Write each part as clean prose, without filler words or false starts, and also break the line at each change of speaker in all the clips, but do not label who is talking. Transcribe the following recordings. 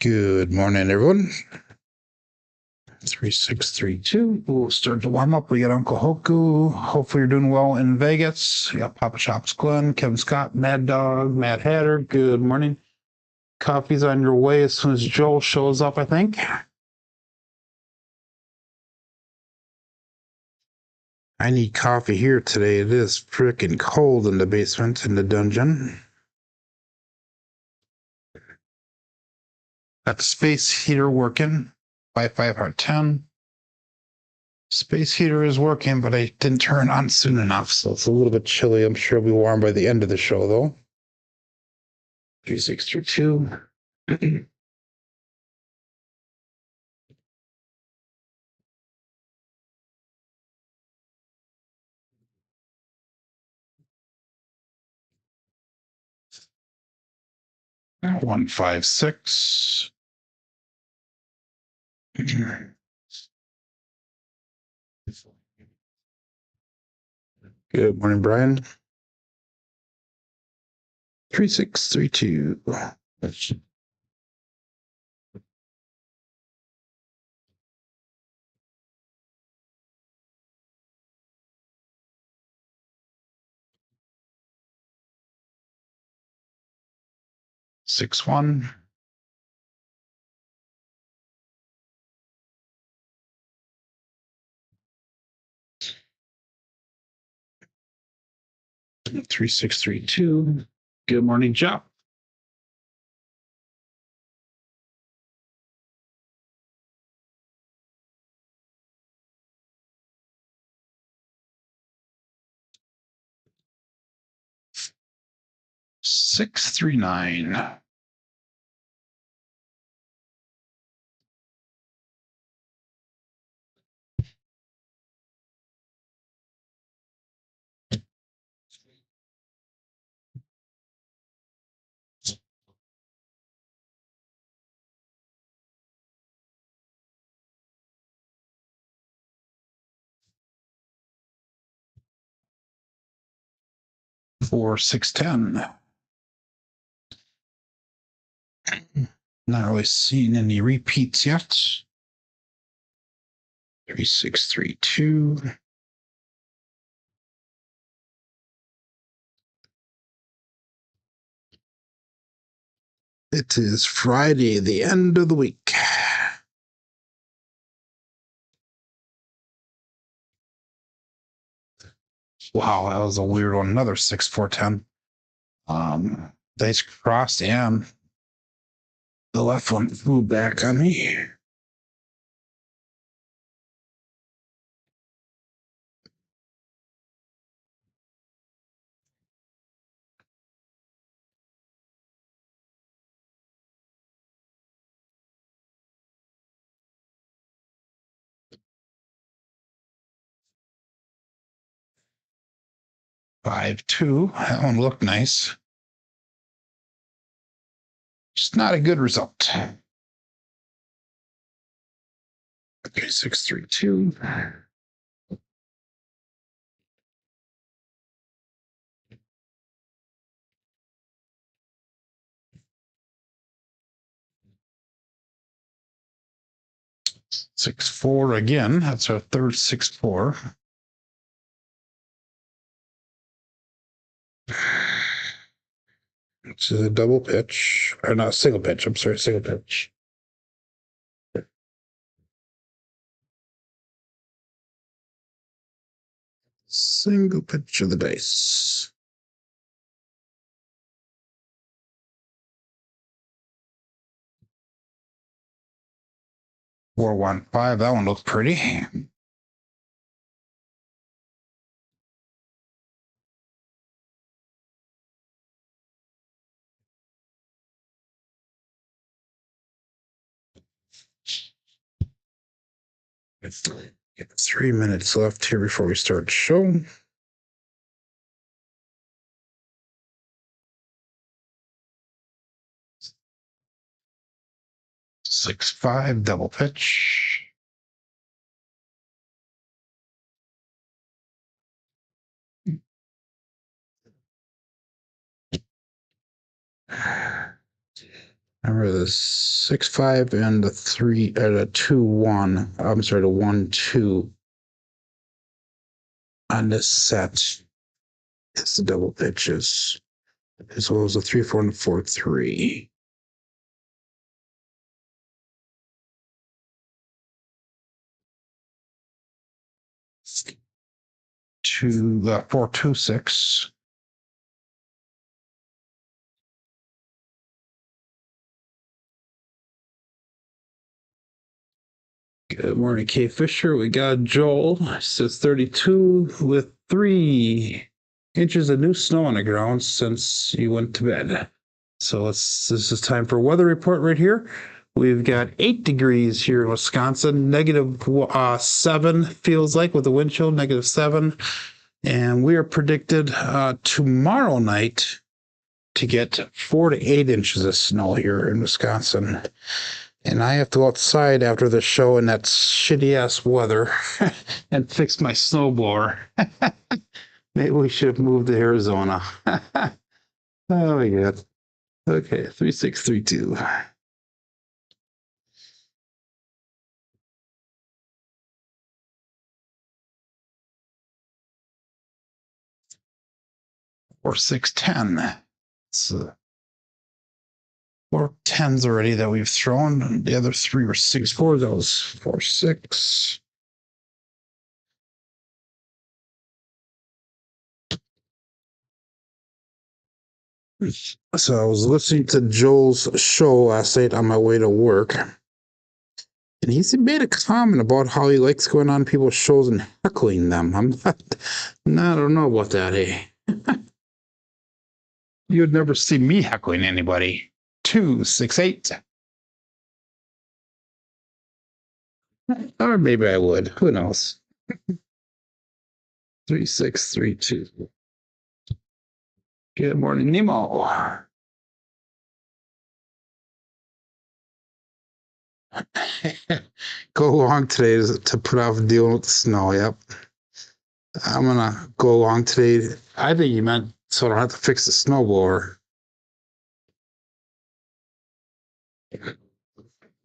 Good morning, everyone. 3632. We'll start to warm up. We got Uncle Hoku. Hopefully you're doing well in Vegas. We got Papa Shops Glenn, Kevin Scott, Mad Dog, Mad Hatter. Good morning. Coffee's on your way as soon as Joel shows up, I think. I need coffee here today. It is freaking cold in the basement, in the dungeon. Got the space heater working. 5 hard 10. Space heater is working, but I didn't turn it on soon enough, so it's a little bit chilly. I'm sure it'll be warm by the end of the show, though. 3632. 156. Good morning, Brian. 3632. 61. 3632. Good morning, Jeff. Six 39. For 610. Not really seeing any repeats yet. 3632. It is Friday, the end of the week. Wow, that was a weird one. Another 6410. Dice crossed and the left one flew back on me. Five, 2. That one looked nice. Just not a good result. 3632. 6-4 again. That's our third 6-4. Which is a double pitch, or not single pitch. I'm sorry, single pitch. Single pitch of the dice. Four, 1, 5. That one looks pretty. Get 3 minutes left here before we start the show. Six, 5, double pitch. Remember the 6-5 and the 2-1. I'm sorry, the 1-2 on this set. It's the double pitches, as well as the 3-4 and the 4-3. To the 4-2-6. Good morning, K. Fisher. We got Joel. Says 32 with 3 inches of new snow on the ground since you went to bed. So this is time for weather report right here. We've got 8 degrees here in Wisconsin, -7 feels like with the wind chill, -7. And we are predicted tomorrow night to get 4 to 8 inches of snow here in Wisconsin. And I have to go outside after the show in that shitty ass weather and fix my snowblower. Maybe we should have moved to Arizona. Oh my God. Okay, 3632. Or 610. It's 4 10s already that we've thrown. The other 3 were 6-4. Those 4-6. So I was listening to Joel's show last night on my way to work, and he made a comment about how he likes going on people's shows and heckling them. I don't know about that, hey. You'd never see me heckling anybody. 268. Or maybe I would. Who knows? 3632. Good morning, Nemo. Go along today to put off dealing with the snow. Yep. I'm gonna go along today. I think you meant so I don't have to fix the snowblower.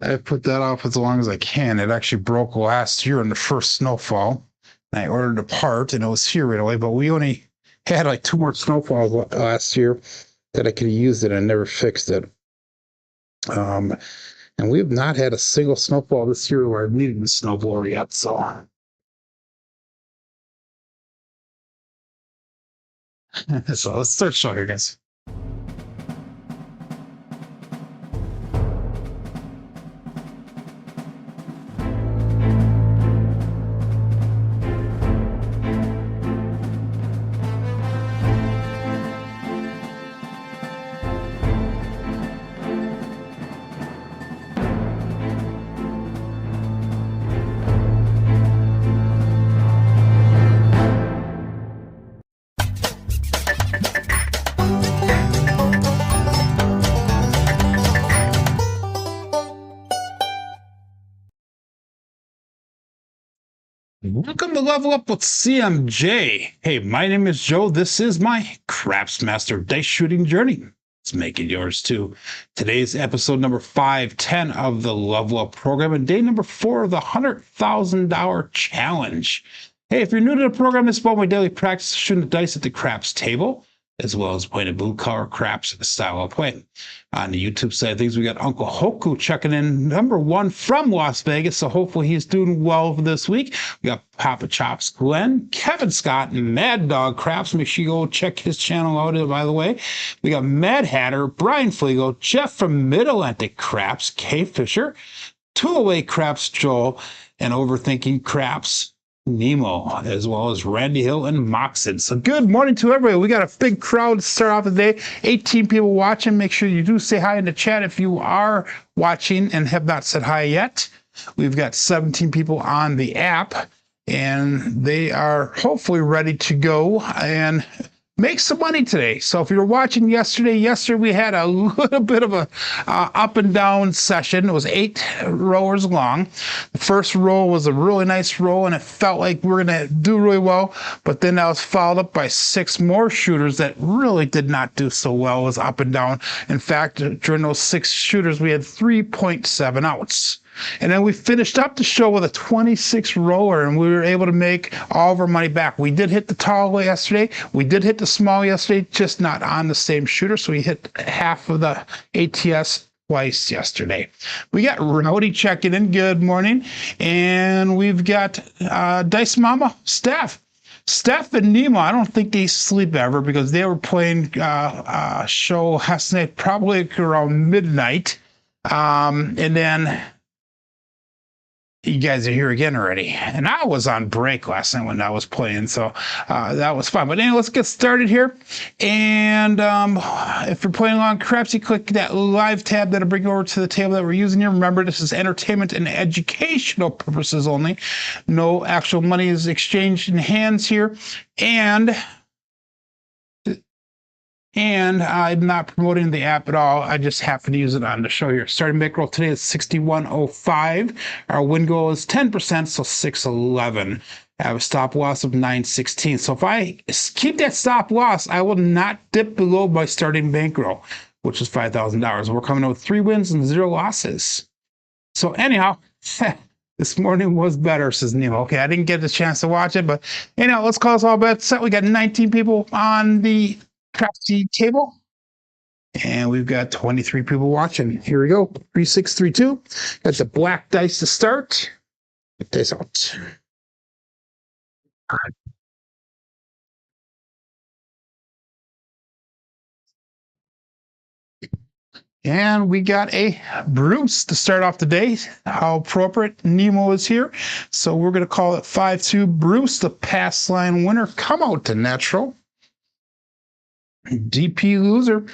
I put that off as long as I can. It actually broke last year in the first snowfall. I ordered a part and it was here right away, but we only had like 2 more snowfalls last year that I could have used it and never fixed it. And we have not had a single snowfall this year where I've needed the snowblower yet, so. So let's start showing here, guys. Welcome to Level Up with CMJ. Hey, my name is Joe. This is my Craps Master dice shooting journey. Let's make it yours too. Today's episode number 510 of the Level Up program and day number 4 of the $100,000 challenge. Hey, if you're new to the program, this is about my daily practice of shooting the dice at the craps table, as well as playing a blue collar craps style of play. On the YouTube side of things, we got Uncle Hoku checking in #1 from Las Vegas, so hopefully he's doing well this week. We got Papa Chops Glenn, Kevin Scott, and Mad Dog Craps. Make sure you go check his channel out, by the way. We got Mad Hatter, Brian Fliego, Jeff from Mid-Atlantic Craps, K. Fisher, 208 Craps Joel, and Overthinking Craps Nemo, as well as Randy Hill and Moxon. So good morning to everybody. We got a big crowd to start off the day. 18 people watching. Make sure you do say hi in the chat if you are watching and have not said hi yet. We've got 17 people on the app, and they are hopefully ready to go. And make some money today. So if you were watching yesterday we had a little bit of a up and down session. It was 8 rowers long. The first row was a really nice row, and it felt like we were going to do really well. But then that was followed up by 6 more shooters that really did not do so well. It was up and down. In fact, during those 6 shooters, we had 3.7 outs. And then we finished up the show with a 26 rower, and we were able to make all of our money back. We did hit the tall yesterday. We did hit the small yesterday, just not on the same shooter. So we hit half of the ATS twice yesterday. We got Rowdy checking in. Good morning. And we've got Dice Mama, Steph. Steph and Nemo, I don't think they sleep ever because they were playing a show last night, probably around midnight. And then you guys are here again already. And I was on break last night when I was playing, so that was fun. But anyway, let's get started here. And if you're playing along Crapsee, click that live tab that'll bring you over to the table that we're using here. Remember, this is entertainment and educational purposes only. No actual money is exchanged in hands here. And I'm not promoting the app at all. I just happen to use it on the show here. Starting bankroll today is 61.05. Our win goal is 10%, so 611. I have a stop loss of 916. So if I keep that stop loss, I will not dip below my starting bankroll, which is $5,000. We're coming out with 3 wins and 0 losses. So anyhow, this morning was better, says Nemo. Okay, I didn't get the chance to watch it, but anyhow, let's call us all bets set. We got 19 people on the Crapsee table, and we've got 23 people watching. Here we go. 3632. Got the black dice to start. Get this out. And we got a Bruce to start off the day. How appropriate. Nemo is here. So we're going to call it 5-2 Bruce, the pass line winner. Come out to natural. DP loser.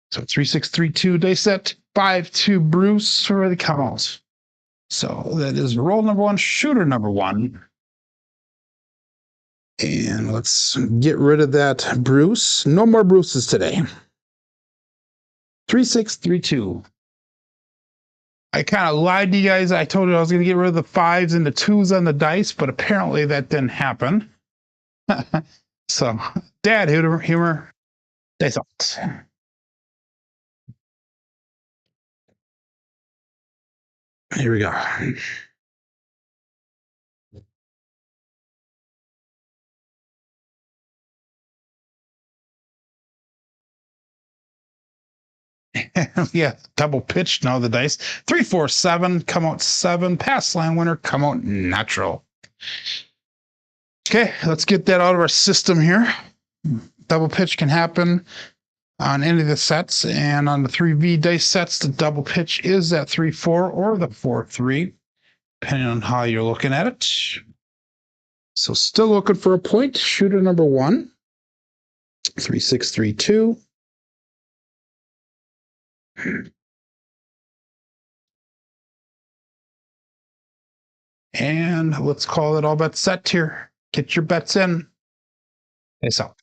So 3632 day set, 5-2 Bruce for the count. So that is roll number 1, shooter number 1. And let's get rid of that Bruce. No more Bruces today. 3632. I kind of lied to you guys. I told you I was going to get rid of the 5s and the 2s on the dice, but apparently that didn't happen. So, dad humor, they thought. Here we go. Yeah, double pitch now the dice. 3, 4, 7, come out 7. Pass line winner, come out natural. Okay, let's get that out of our system here. Double pitch can happen on any of the sets, and on the 3V dice sets, the double pitch is that 3-4 or the 4-3, depending on how you're looking at it. So still looking for a point. Shooter number 1, 3632. And let's call it all bets set here. Get your bets in. Face out.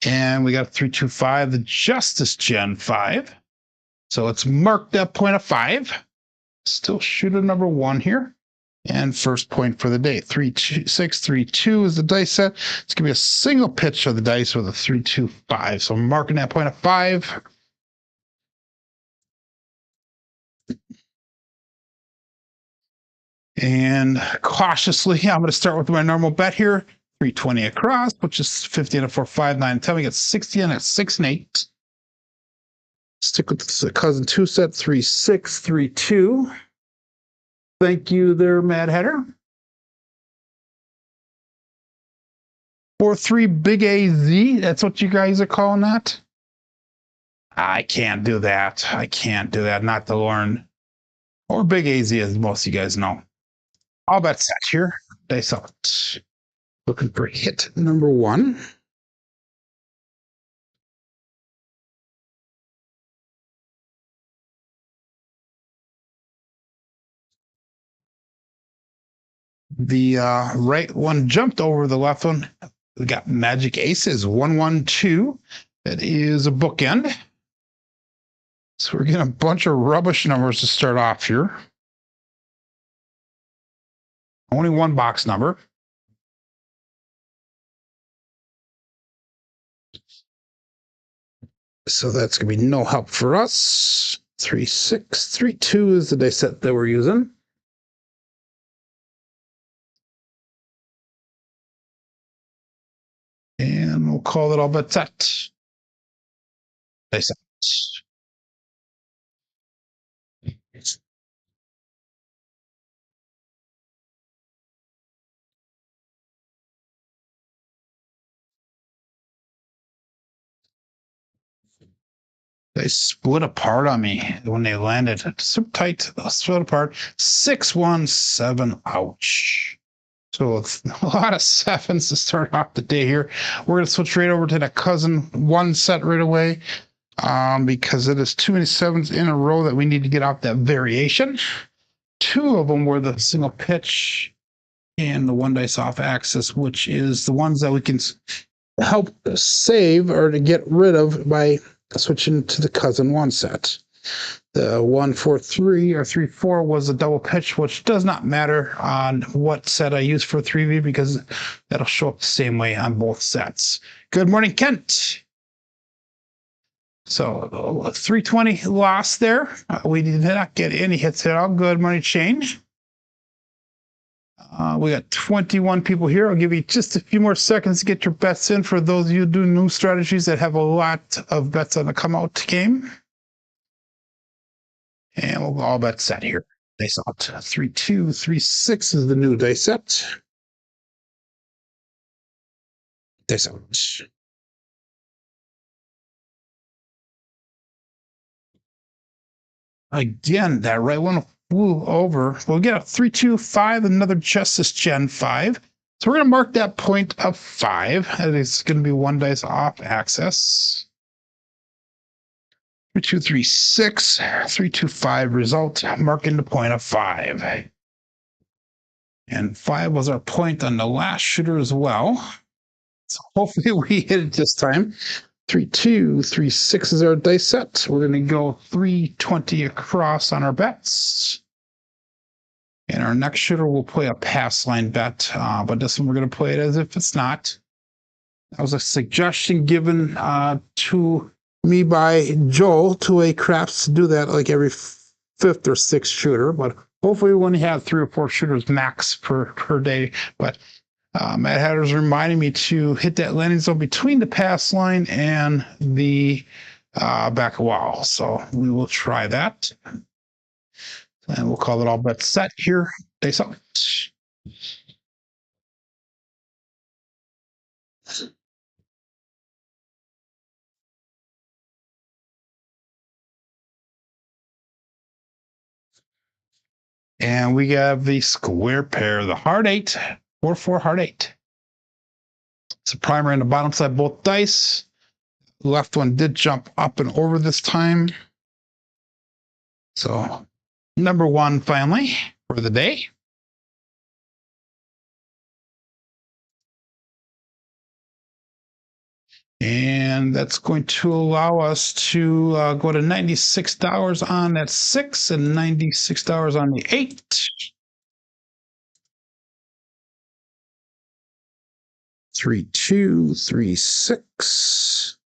And we got 325, the Justice Gen 5. So let's mark that point of 5. Still shooter number 1 here. And first point for the day, 3632 is the dice set. It's going to be a single pitch of the dice with a 325. So I'm marking that point of 5. And cautiously, I'm going to start with my normal bet here. 320 across, which is 50 and a 4, 5, 9, 10. We get 60 and a 6 and 8. Stick with the cousin 2 set, 3632. Thank you there, Mad Hatter. 4-3 Big AZ. That's what you guys are calling that? I can't do that. I can't do that. Not to learn. Or Big AZ, as most of you guys know. All bets set here. Dice out. Looking for hit number 1. The right one jumped over the left one. We got Magic Aces 112. That is a bookend. So we're getting a bunch of rubbish numbers to start off here. Only one box number. So that's going to be no help for us. 3, 6, 3, 2 is the dice set that we're using. And we'll call it all but set. Dice set. They split apart on me when they landed. So tight, split apart. 617. Ouch. So it's a lot of 7s to start off the day here. We're going to switch right over to the cousin 1 set right away because it is too many 7s in a row that we need to get off that variation. 2 of them were the single pitch and the 1 dice off axis, which is the ones that we can help save or to get rid of by switching to the cousin 1 set. The 1-4-3 or 3-4 was a double pitch, which does not matter on what set I use for 3V because that'll show up the same way on both sets. Good morning, Kent. So 320 loss there. We did not get any hits at all. Good money change. We got 21 people here. I'll give you just a few more seconds to get your bets in for those of you doing new strategies that have a lot of bets on the come out game. And we'll all bet set here. Dice out 3-2, 3-6 is the new dice set. Dice out. Again, that right one flew over. We'll get a 3-2-5, another Justice Gen 5. So we're going to mark that point of 5. And it's going to be 1 dice off axis. 3-2-3-6, 3-2-5 result, marking the point of 5. And 5 was our point on the last shooter as well. So hopefully we hit it this time. 3-2, 3-6 is our dice set. We're going to go 320 across on our bets. And our next shooter will play a pass line bet, but this one we're going to play it as if it's not. That was a suggestion given to me by Joel to a Crapsee to do that like every 5th or 6th shooter, but hopefully we only have 3 or 4 shooters max per day. But Matt Hatter's reminding me to hit that landing zone between the pass line and the back wall. So we will try that. And we'll call it all bet set here. Dice out. And we have the square pair, the hard 8, 4-4 hard 8. It's a primer on the bottom side, both dice. The left one did jump up and over this time. So number 1 finally for the day. And that's going to allow us to go to $96 on that 6 and $96 on the 8. 3-2, 3-6.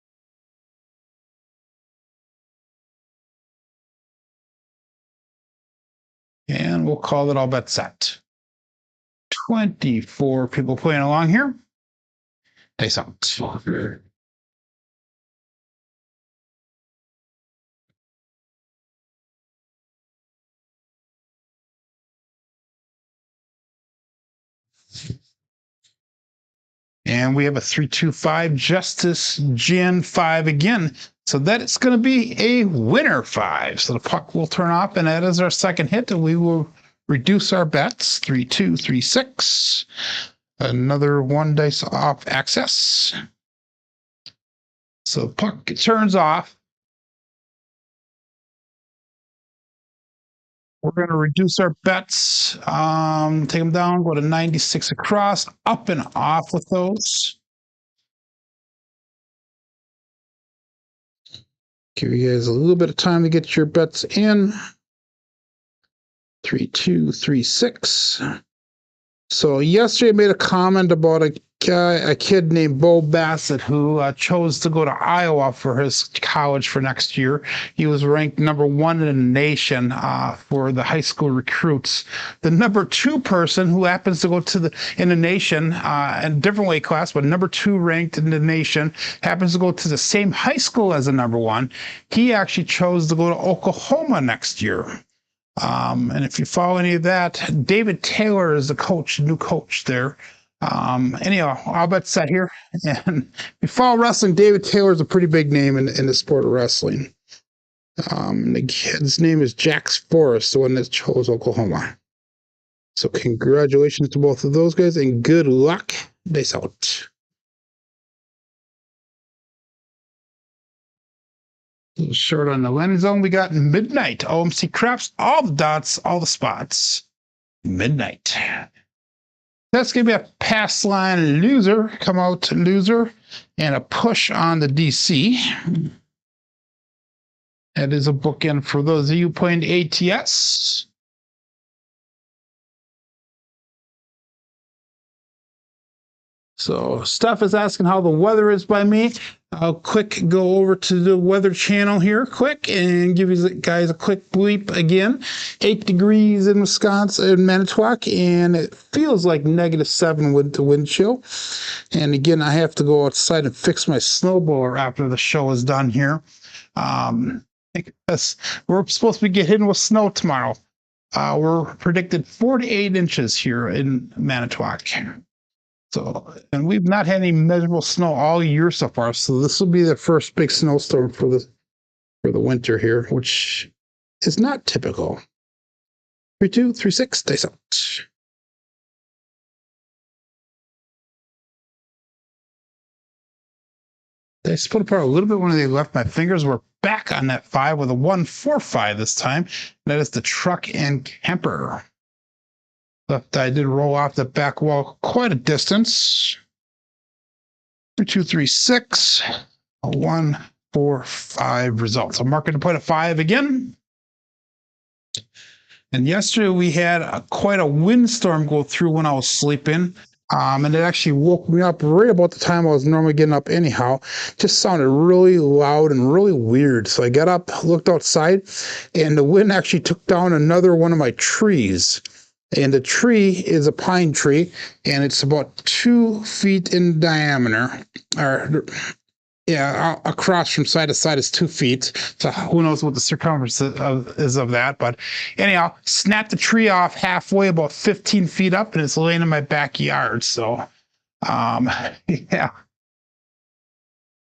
And we'll call it all bet set. 24 people playing along here. Dice out. And we have a 3-2-5 Justice Gen 5 again. So that is going to be a winner 5. So the puck will turn off, and that is our second hit, and we will reduce our bets. 3-2, 3-6. Another one dice off access. So puck turns off. We're going to reduce our bets, take them down, go to 96 across, up and off with those. Give you guys a little bit of time to get your bets in. 3, 2, 3, 6. So yesterday I made a comment about a kid named Bo Bassett who chose to go to Iowa for his college for next year. He was ranked #1 in the nation for the high school recruits. The #2 person who happens to go in the nation in a different weight class, but #2 ranked in the nation, happens to go to the same high school as the #1. He actually chose to go to Oklahoma next year. And if you follow any of that, David Taylor is the coach, new coach there. Anyhow, I'll bet set here. And if you follow wrestling, David Taylor is a pretty big name in the sport of wrestling. The kid's name is Jax Forrest, the one that chose Oklahoma. So congratulations to both of those guys and good luck. Dice out. A little short on the landing zone. We got midnight. OMC Craps, all the dots, all the spots. Midnight. That's going to be a pass line loser. Come out loser. And a push on the DC. That is a bookend for those of you playing ATS. So Steph is asking how the weather is by me. I'll quick go over to the weather channel here quick and give you guys a quick bleep again. 8 degrees in Wisconsin, in Manitowoc, and it feels like -7 with the wind chill. And again, I have to go outside and fix my snowblower after the show is done here. Because we're supposed to be getting with snow tomorrow. We're predicted 4 to 8 inches here in Manitowoc. So, and we've not had any measurable snow all year so far. So this will be the first big snowstorm for the winter here, which is not typical. 3, 2, 3, 6, dice out. They split apart a little bit when they left my fingers. We're back on that 5 with a 1, 4, 5 this time. That is the truck and camper. Left eye did roll off the back wall quite a distance. 3, 2, 3, 6. 1, 4, 5 results. I'm marking to put a 5 again. And yesterday we had quite a windstorm go through when I was sleeping. And it actually woke me up right about the time I was normally getting up anyhow. Just sounded really loud and really weird. So I got up, looked outside, and the wind actually took down another one of my trees. And the tree is a pine tree, and it's about 2 feet in diameter. Across from side to side is 2 feet. So who knows what the circumference is of that. But anyhow, snapped the tree off halfway, about 15 feet up, and it's laying in my backyard. So, yeah.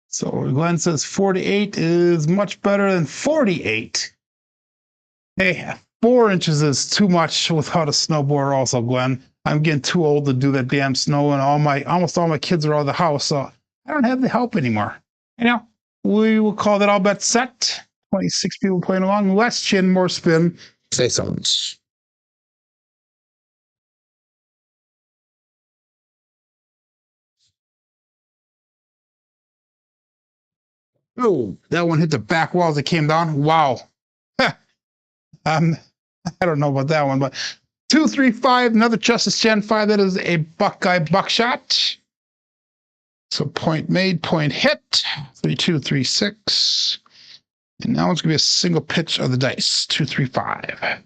So Glenn says 48 is much better than 48. Hey, 4 inches is too much without a snowboard also, Glenn. I'm getting too old to do that damn snow, and almost all my kids are out of the house, so I don't have the help anymore. Anyhow, we will call that all bets set. 26 people playing along. Less chin, more spin. Say something. Oh, that one hit the back wall as it came down. Wow. I don't know about that one, but 2, 3, 5, another Justice Gen 5. That is a Buckeye buckshot. So point made, point hit. 3, 2, 3, 6. And now it's going to be a single pitch of the dice. 2, 3, 5.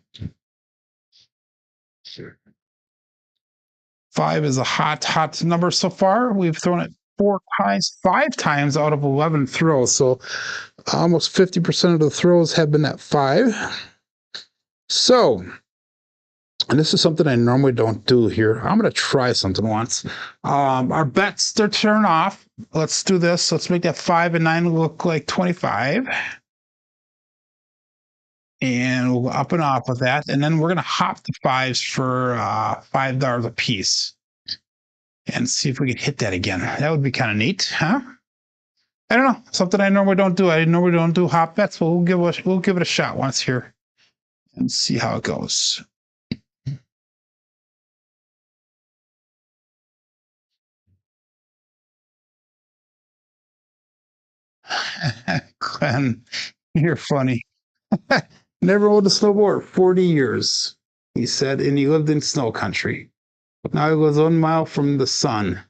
5 is a hot number so far. We've thrown it 4 times, 5 times out of 11 throws. So almost 50% of the throws have been at 5. So, and this is something I normally don't do here. I'm going to try something once. Our bets, they're turned off. Let's do this. Let's make that 5 and 9 look like 25. And we'll go up and off with that. And then we're going to hop the 5s for $5 a piece. and see if we can hit that again. That would be kind of neat, huh? I don't know. Something I normally don't do. I normally don't do hop bets, but we'll give it a shot once here and see how it goes. Glenn, you're funny. Never rode a snowboard 40 years, he said, and he lived in snow country. Now he lives 1 mile from the sun.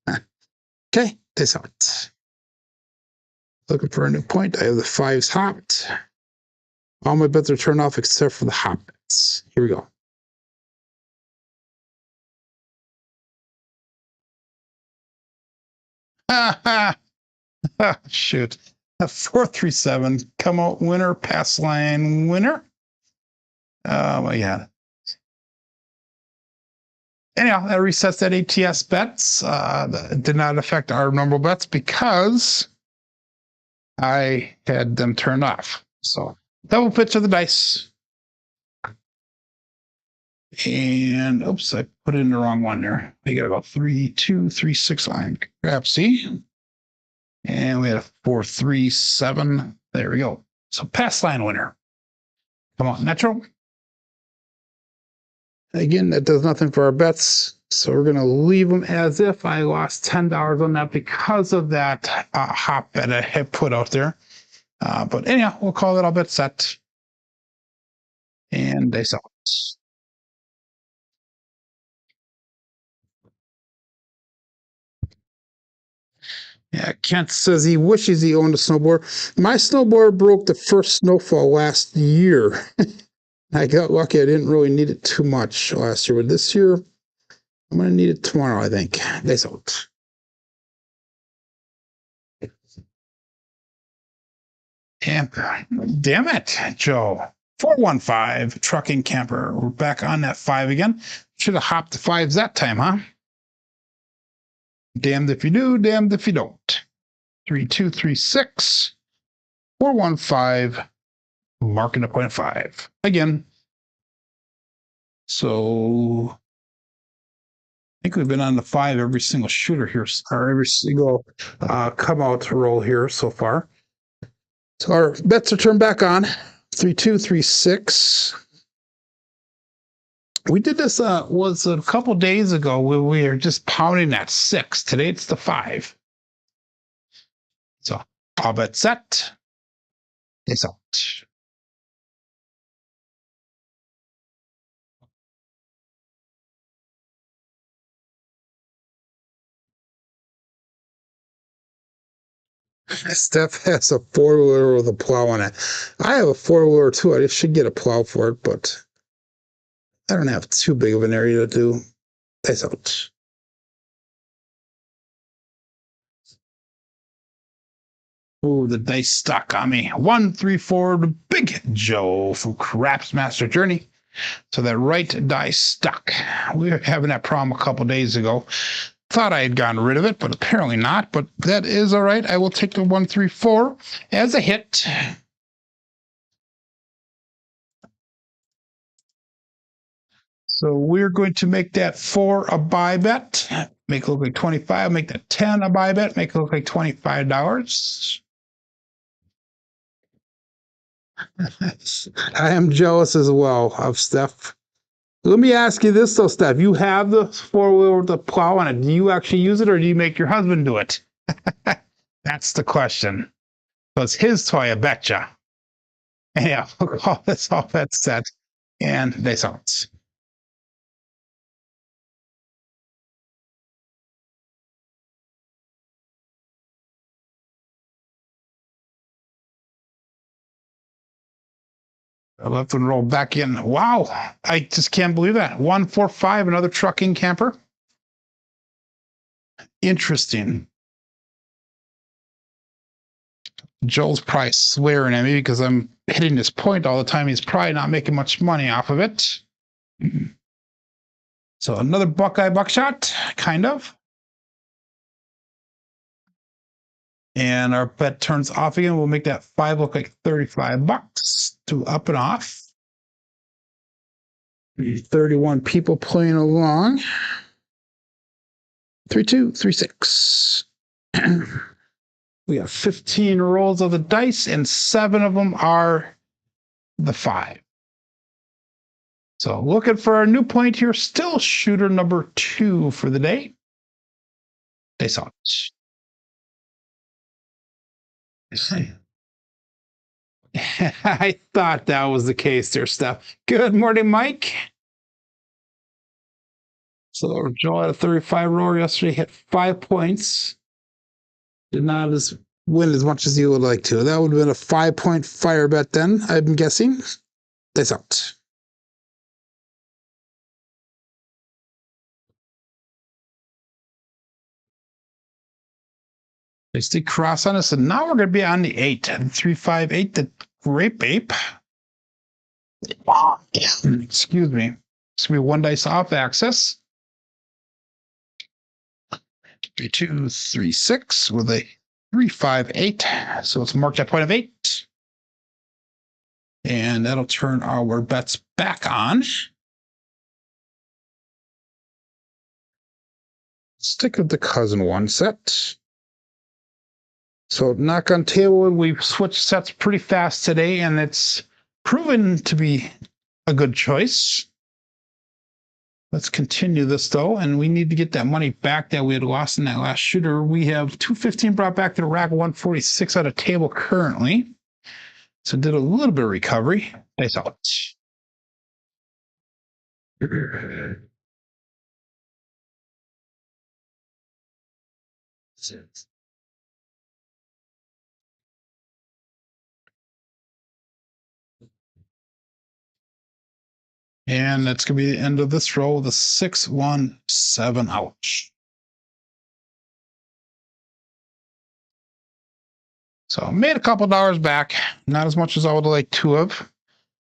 Okay, this out. Looking for a new point. I have the fives hopped. All my bets are turned off except for the hop bets. Here we go. Shoot. A 437. Come out winner, pass line winner. Oh my God. Anyhow, that resets that ATS bets. That did not affect our normal bets because I had them turned off. So double pitch of the dice. And oops, I put in the wrong one there. We got about 3, 2, 3, 6 line. Crapsee. And we had a 4, 3, 7. There we go. So pass line winner. Come on, Metro. Again, that does nothing for our bets. So we're going to leave them as if I lost $10 on that because of that hop bet I had put out there. But anyhow, we'll call it all bet set. And they sell it. Yeah, Kent says he wishes he owned a snowboard. My snowboard broke the first snowfall last year. I got lucky. I didn't really need it too much last year, but this year I'm going to need it tomorrow, I think. They sold. Damn it, Joe. 415 trucking camper. We're back on that 5 again. Should have hopped the 5s that time, huh? Damned if you do, damned if you don't. 3236 415 marking a 0.5 again. So I think we've been on the 5 every single shooter here, or every single come out roll here so far. So our bets are turned back on. 3236. We did this was a couple days ago where we were just pounding that 6. Today it's the 5. So all bet set. It's out. Steph has a 4-wheeler with a plow on it. I have a 4-wheeler too. I should get a plow for it, but I don't have too big of an area to do. That's out. Ooh, the dice stuck on me. 1, 3, 4, the Big Joe from Craps Master Journey. So that right dice stuck. We were having that problem a couple days ago. Thought I had gotten rid of it, but apparently not. But that is all right. I will take the 1, 3, 4 as a hit. So we're going to make that 4 a buy bet. Make it look like 25. Make that 10 a buy bet. Make it look like $25. I am jealous as well of Steph. Let me ask you this though, Steph. You have the 4-wheeler with the plow on it. Do you actually use it or do you make your husband do it? That's the question. So it's his toy, I betcha. Yeah, we'll call this all that set. And they saw it. I left and roll back in. Wow. I just can't believe that. 145, another trucking camper. Interesting. Joel's probably swearing at me because I'm hitting this point all the time. He's probably not making much money off of it. So another Buckeye buckshot, kind of. And our bet turns off again. We'll make that 5 look like $35 to up and off. 31 people playing along. 3, 2, 3, 6. We have 15 rolls of the dice, and 7 of them are the 5. So looking for a new point here. Still shooter number 2 for the day. Dice out. I thought that was the case there, Steph. Good morning, Mike. So Joel had a 35 roller yesterday, hit 5 points. Did not win as much as you would like to. That would have been a 5-point fire bet then, I'm guessing. Dice out. They stay cross on us, and now we're going to be on the 8. 3, 5, 8, the grape ape. Excuse me. It's going to be 1 dice off axis. 3, 2, 3, 6 with a 3, 5, 8. So it's marked at point of 8. And that'll turn our bets back on. Stick with the cousin 1 set. So knock on table, we've switched sets pretty fast today, and it's proven to be a good choice. Let's continue this though, and we need to get that money back that we had lost in that last shooter. We have 215 brought back to the rack, 146 on a table currently. So did a little bit of recovery. Nice out. And that's going to be the end of this roll with a 6-1-7. Ouch. So made a couple dollars back. Not as much as I would like to have.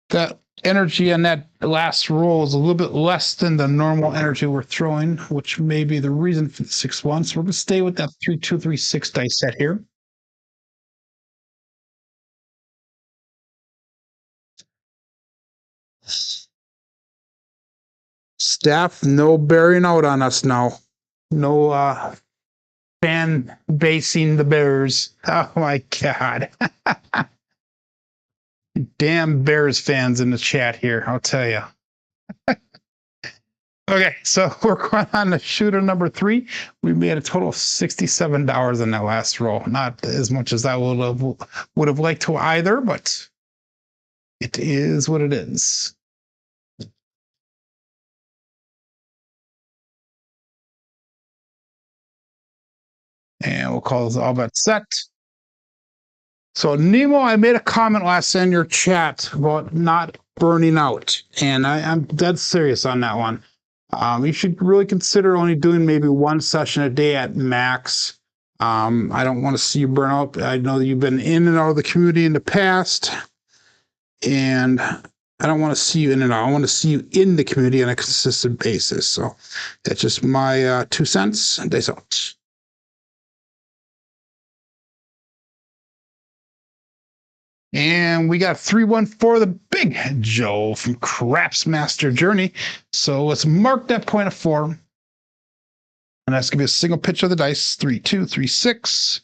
That energy on that last roll is a little bit less than the normal energy we're throwing, which may be the reason for the 6-1. So we're going to stay with that 3, 2, 3, 6 dice set here. Staff, no bearing out on us now. No fan basing the Bears. Oh my God. Damn Bears fans in the chat here, I'll tell you. Okay, so we're going on to shooter number 3. We made a total of $67 in that last roll. Not as much as I would have liked to either, but it is what it is. And we'll call this all bet set. So Nemo, I made a comment last in your chat about not burning out, and I'm dead serious on that one. You should really consider only doing maybe 1 session a day at max. I don't want to see you burn out. I know that you've been in and out of the community in the past, and I don't want to see you in and out. I want to see you in the community on a consistent basis. So that's just my 2 cents. Dice out. And we got 3-1 for the big Joe from Craps Master Journey. So let's mark that point of 4. And that's going to be a single pitch of the dice. 3, 2, 3, 6.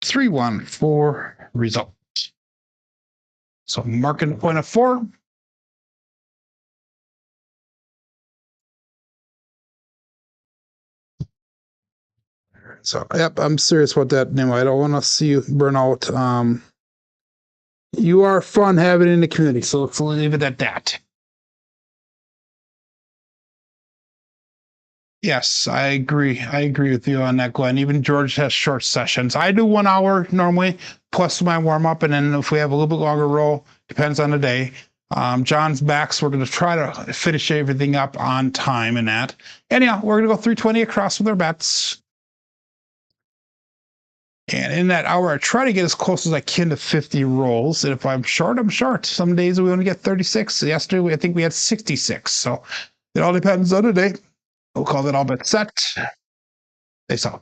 3, 1, 4. Result. So marking the point of 4. So, yep, I'm serious about that, Nemo. I don't want to see you burn out. You are fun having in the community, so let's leave it at that. Yes, I agree. I agree with you on that, Glenn. Even George has short sessions. I do 1 hour normally, plus my warm up, and then if we have a little bit longer roll, depends on the day. John's back, so we're going to try to finish everything up on time in that. Anyhow, we're going to go 320 across with our bets. And in that hour, I try to get as close as I can to 50 rolls. And if I'm short, I'm short. Some days we only get 36. Yesterday, I think we had 66. So it all depends on the day. We'll call that all bet set. Face out.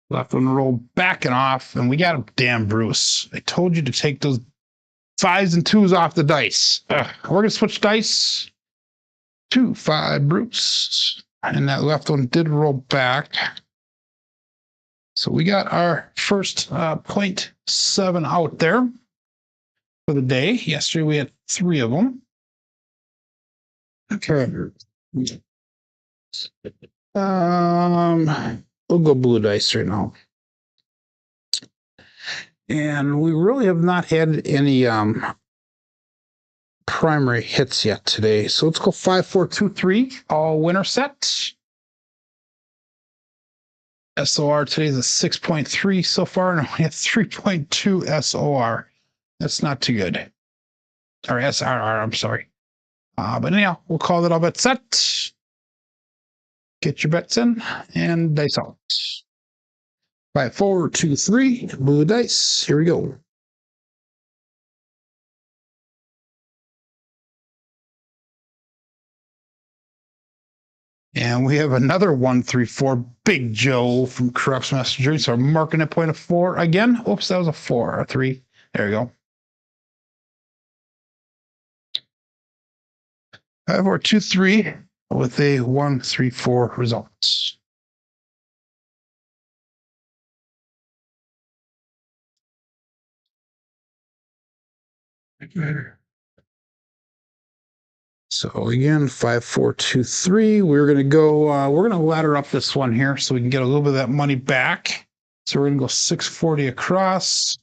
Left one roll back and off, and we got a damn Bruce. I told you to take those 5s and 2s off the dice. We're going to switch dice. 2, 5, Bruce. And that left one did roll back. So we got our first 0.7 out there for the day. Yesterday we had 3 of them. Okay. We'll go blue dice right now. And we really have not had any primary hits yet today. So let's go 5, 4, 2, 3, all winner set. SOR today is a 6.3 so far, and we have 3.2 SOR. That's not too good. Or SRR, I'm sorry. But anyhow, we'll call that all bet set. Get your bets in and dice out. 5, 4, 2, 3, blue dice. Here we go. And we have another 1, 3, 4, Big Joe from Crapsee, Massachusetts. So I'm marking a point of 4 again. Oops, that was a 4, a 3. There we go. 5, 4, 2, 3 with a 1, 3, 4 results. So again, 5, 4, 2, 3. We're going to go, we're going to ladder up this one here so we can get a little bit of that money back. So we're going to go 640 across.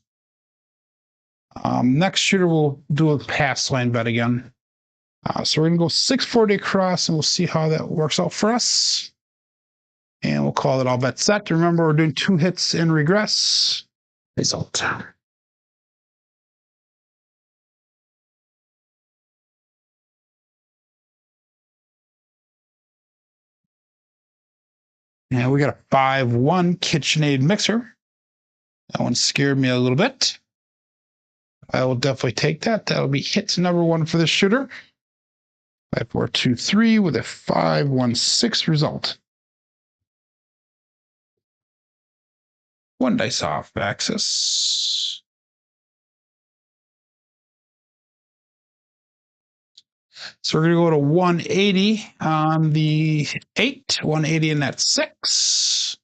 Next shooter, we'll do a pass line bet again. So we're going to go 640 across, and we'll see how that works out for us. And we'll call it all bet set. Remember, we're doing 2 hits in regress. Result. And we got a 5-1 KitchenAid mixer. That one scared me a little bit. I will definitely take that. That'll be hit number 1 for the shooter. 5, 4, 2, 3 with a 5, 1, 6 result. 1 dice off axis. So we're going to go to 180 on the 8, 180 in that 6.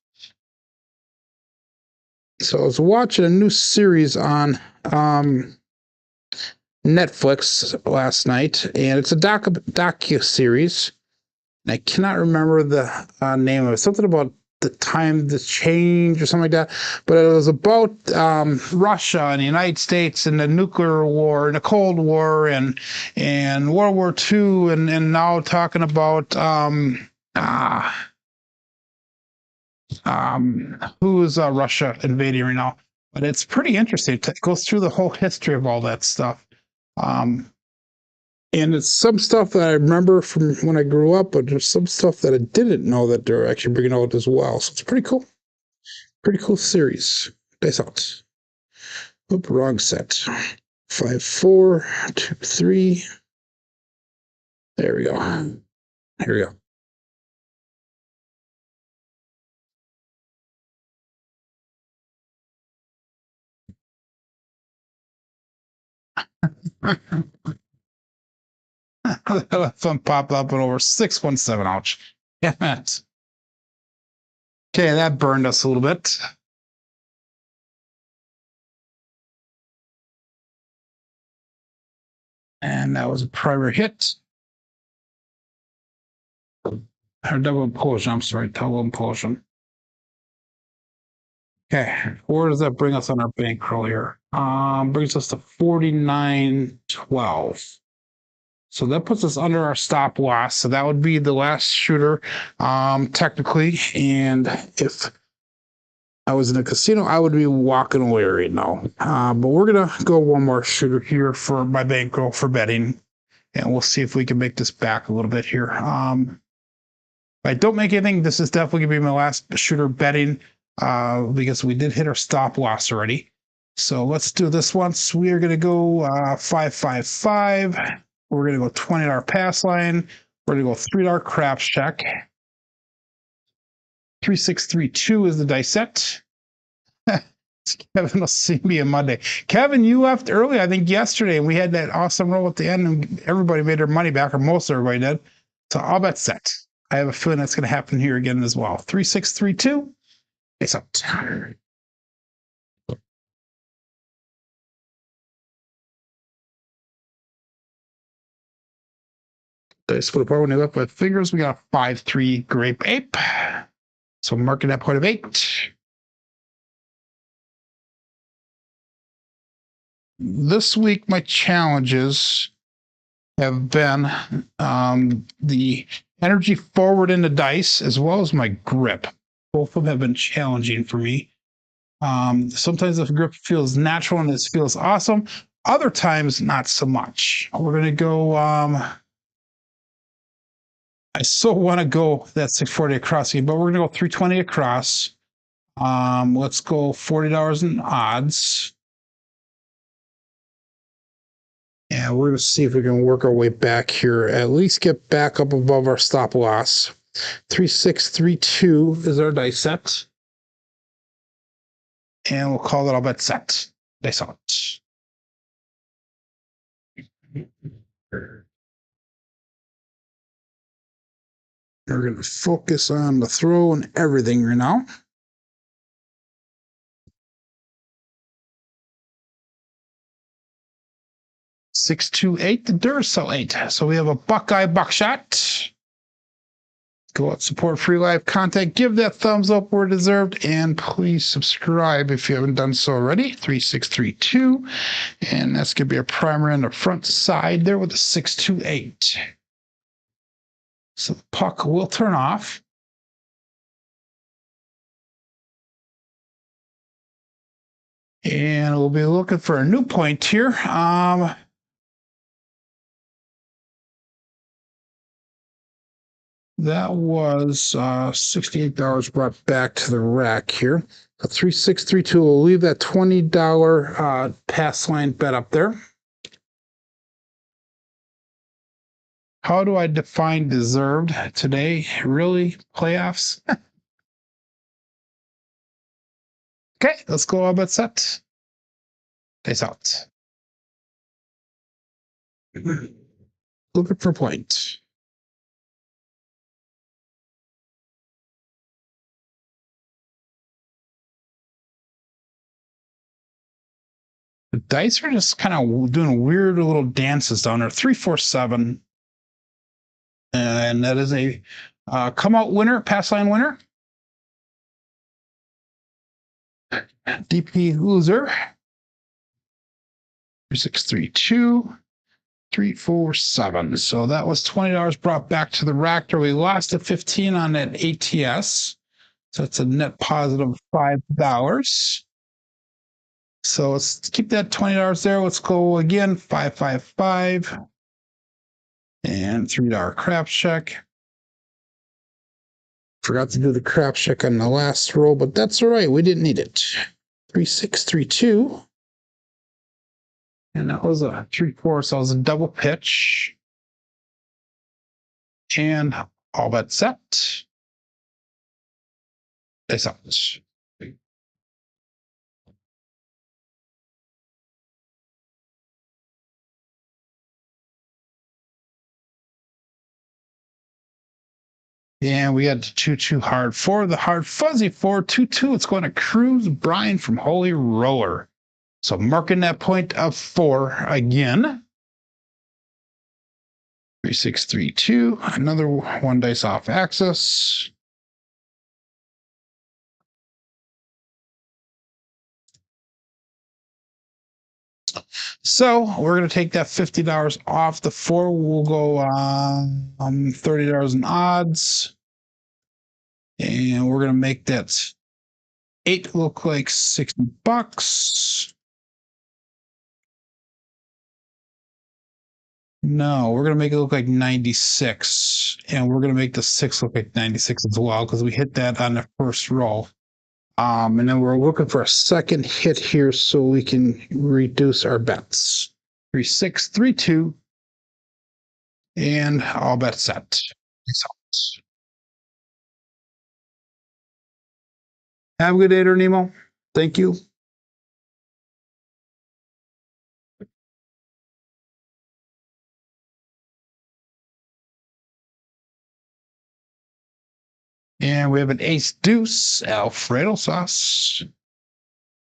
So I was watching a new series on Netflix last night, and it's a docu-series. I cannot remember the name of it. Something about the time, the change, or something like that. But it was about Russia and the United States and the nuclear war and the Cold War and World War II, and now talking about who is Russia invading right now. But it's pretty interesting. It goes through the whole history of all that stuff. And it's some stuff that I remember from when I grew up, but there's some stuff that I didn't know that they're actually bringing out as well. So it's pretty cool. Pretty cool series. Dice out. Oop, wrong set. 5, 4, 2, 3. There we go. Here we go. Fun popped up and over 617. Ouch. Yeah, that. Okay, that burned us a little bit. And that was a primary hit. Or double impulsion. I'm sorry, double impulsion. Okay, where does that bring us on our bankroll here? Brings us to 49.12. So that puts us under our stop loss. So that would be the last shooter, technically. And if I was in a casino, I would be walking away right now. But we're gonna go one more shooter here for my bankroll for betting, and we'll see if we can make this back a little bit here. If I don't make anything, this is definitely gonna be my last shooter betting, because we did hit our stop loss already. So let's do this once. We are gonna go 5, 5, 5. We're going to go $20 pass line. We're going to go $3 craps check. 3632 is the dice set. Kevin will see me on Monday. Kevin, you left early, I think yesterday, and we had that awesome roll at the end, and everybody made their money back, or most everybody did. So all bet set. I have a feeling that's going to happen here again as well. 3632. It's up. Dice split apart when they left with fingers. We got a 5-3 grape ape. So marking that point of 8. This week, my challenges have been the energy forward in the dice as well as my grip. Both of them have been challenging for me. Sometimes the grip feels natural and it feels awesome. Other times, not so much. We're going to go. I still want to go that 640 across, but we're going to go 320 across. Let's go $40 in odds. And we're going to see if we can work our way back here. At least get back up above our stop loss. 3632 is our dice set. And we'll call that all bet set. Dice out. We're going to focus on the throw and everything right now. $628, the Duracell 8. So we have a Buckeye buckshot. Go out, support free live content. Give that thumbs up where deserved. And please subscribe if you haven't done so already. 3632. And that's going to be a primer on the front side there with a 628. So the puck will turn off. And we'll be looking for a new point here. That was $68 brought back to the rack here. A 3632. We'll leave that $20 pass line bet up there. How do I define deserved today? Really? Playoffs? Okay, let's go all bet set. Face out. Looking for point. The dice are just kind of doing weird little dances down there. 347. And that is a come out winner, pass line winner. DP loser. 3632. 347. So that was $20 brought back to the rack there. We lost at 15 on that ATS. So it's a net positive $5. So let's keep that $20 there. Let's go again, 555. And $3 craps check. Forgot to do the craps check on the last roll, but that's all right. We didn't need it. 3632. And that was a 3/4, so it was a double pitch. And all bet set. Face out. And we got 2-2 hard 4. The hard fuzzy 4-2-2. It's going to Cruise Brian from Holy Roller. So marking that point of 4 again. 3632. Another one dice off axis. So we're going to take that $50 off the 4. We'll go $30 in odds. And we're going to make that 8 look like $60. No, we're going to make it look like 96. And we're going to make the 6 look like 96 as well, because we hit that on the first roll. And then we're looking for a second hit here so we can reduce our bets. 3632. And all bets set. Have a good day, Nemo. Thank you. And we have an ace deuce Alfredo sauce.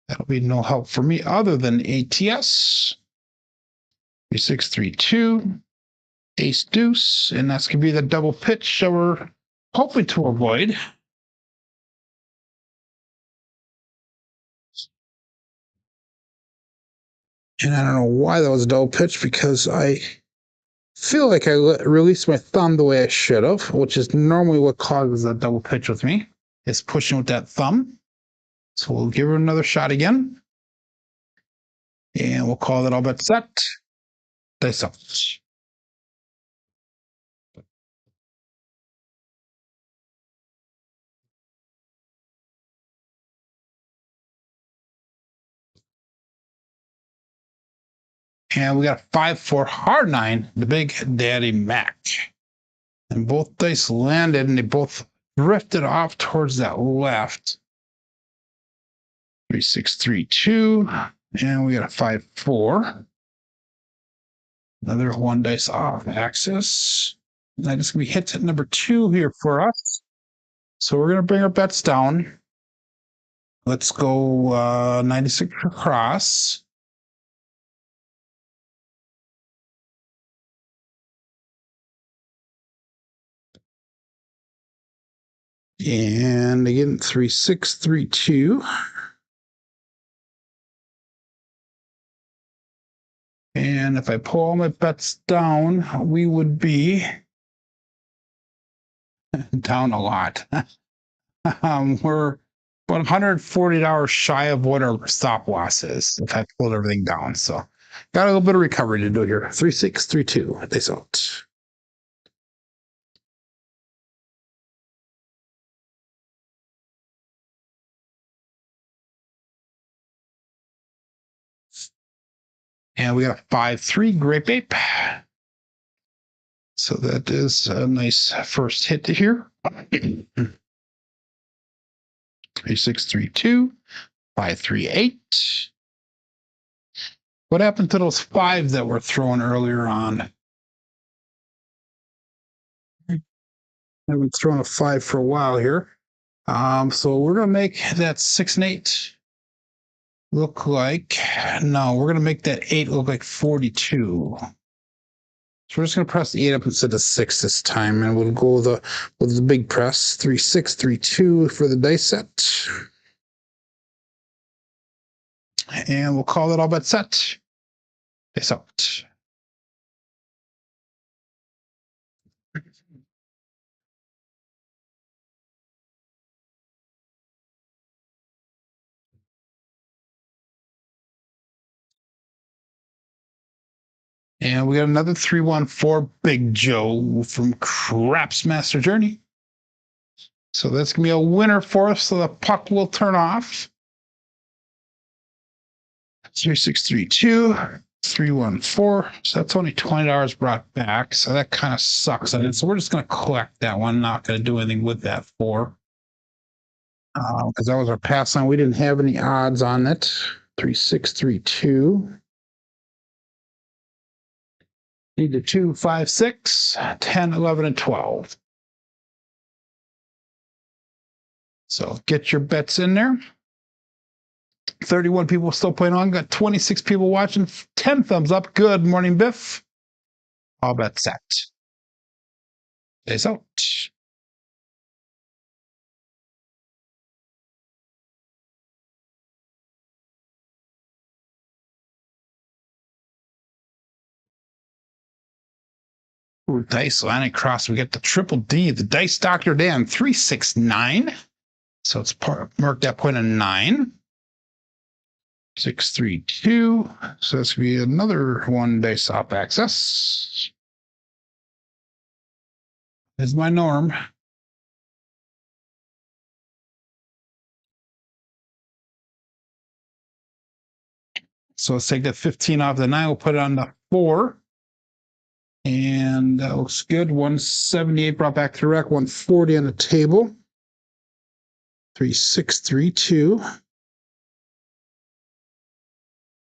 That'll be no help for me other than ATS. 3632, ace deuce, and that's going to be the double pitch that we're hoping to avoid. And I don't know why that was a double pitch, because I feel like I released my thumb the way I should have, which is normally what causes a double pitch with me, is pushing with that thumb. So we'll give her another shot again. And we'll call that all bet set. Dice up. And we got a 5-4 hard 9, the big daddy Mac. And both dice landed and they both drifted off towards that left. 3632. And we got a 5-4. Another one dice off axis. And that is going to be hit at number 2 here for us. So we're going to bring our bets down. Let's go 96 across. And again, 3632. And if I pull all my bets down, we would be down a lot. We're about $140 shy of what our stop loss is if I pulled everything down. So got a little bit of recovery to do here. 3632. They out. And we got a 5-3 Grape Ape. So that is a nice first hit to here. 3632, 538. What happened to those 5 that were thrown earlier on? I haven't thrown a 5 for a while here. So we're gonna make that 6 and 8 look like, no, we're gonna make that 8 look like 42. So we're just gonna press the 8 up instead of 6 this time, and we'll go with the big press. 3632 for the dice set. And we'll call it all bet set. Dice out. And we got another 314 Big Joe from Craps Master Journey. So that's going to be a winner for us. So the puck will turn off. 3632, 314. So that's only $20 brought back. So that kind of sucks. So we're just going to collect that one. Not going to do anything with that 4. Because that was our pass line. We didn't have any odds on it. 3632. Need to 2, 5, 6, 10, 11, and 12. So get your bets in there. 31 people still playing on. Got 26 people watching. 10 thumbs up. Good morning, Biff. All bets set. Days out. Ooh, dice landing cross. We get the triple D, the Dice Dr. Dan 369. So it's marked that point of 9. 632. So that's gonna be another one dice off access. Is my norm. So let's take that 15 off the 9. We'll put it on the 4. And that looks good. 178 brought back to the rack. 140 on the table. 3632.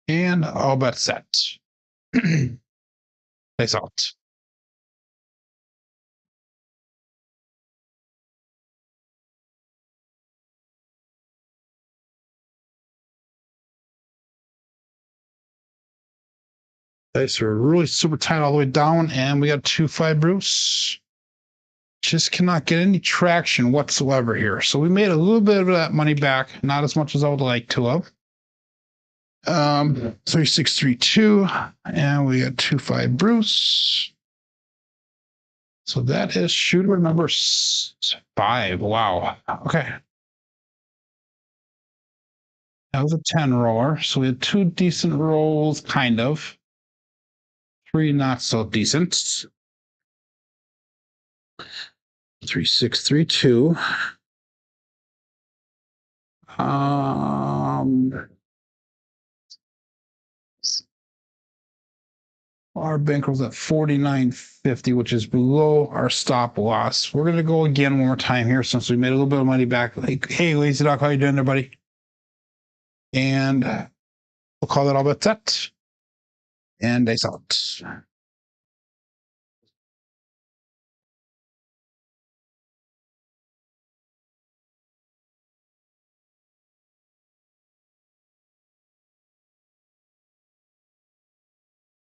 And all bet set. Nice out. Dice are really super tight all the way down, and we got 2-5 Bruce. Just cannot get any traction whatsoever here. So we made a little bit of that money back, not as much as I would like to have. 3632, and we got 2-5 Bruce. So that is shooter number 5. Wow. Okay. That was a 10 roller. So we had 2 decent rolls, kind of. 3 not so decent. 3632. Our bankrolls at 49.50, which is below our stop loss. We're gonna go again one more time here since we made a little bit of money back. Like, hey, Lazy Doc, how you doing there, buddy? And we'll call that all but set. And dice out.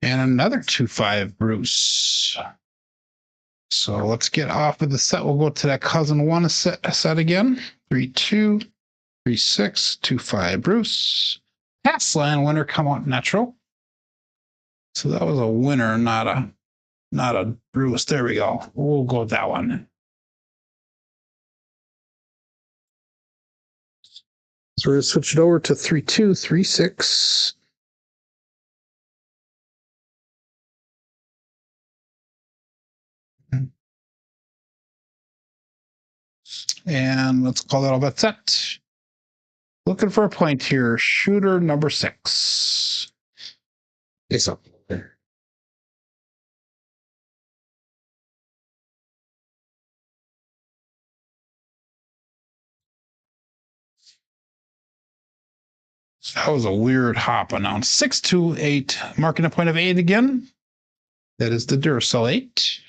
And another 2-5 Bruce. So let's get off of the set. We'll go to that cousin one set again. 3-2, 3-6, 2-5 Bruce. Pass line winner come out natural. So that was a winner, not a Bruce. There we go. We'll go with that one. So we're going to switch it over to 3-2, 3-6. And let's call that all that set. Looking for a point here. Shooter number 6. It's up. That was a weird hop announced. 628, marking a point of 8 again. That is the Duracell 8.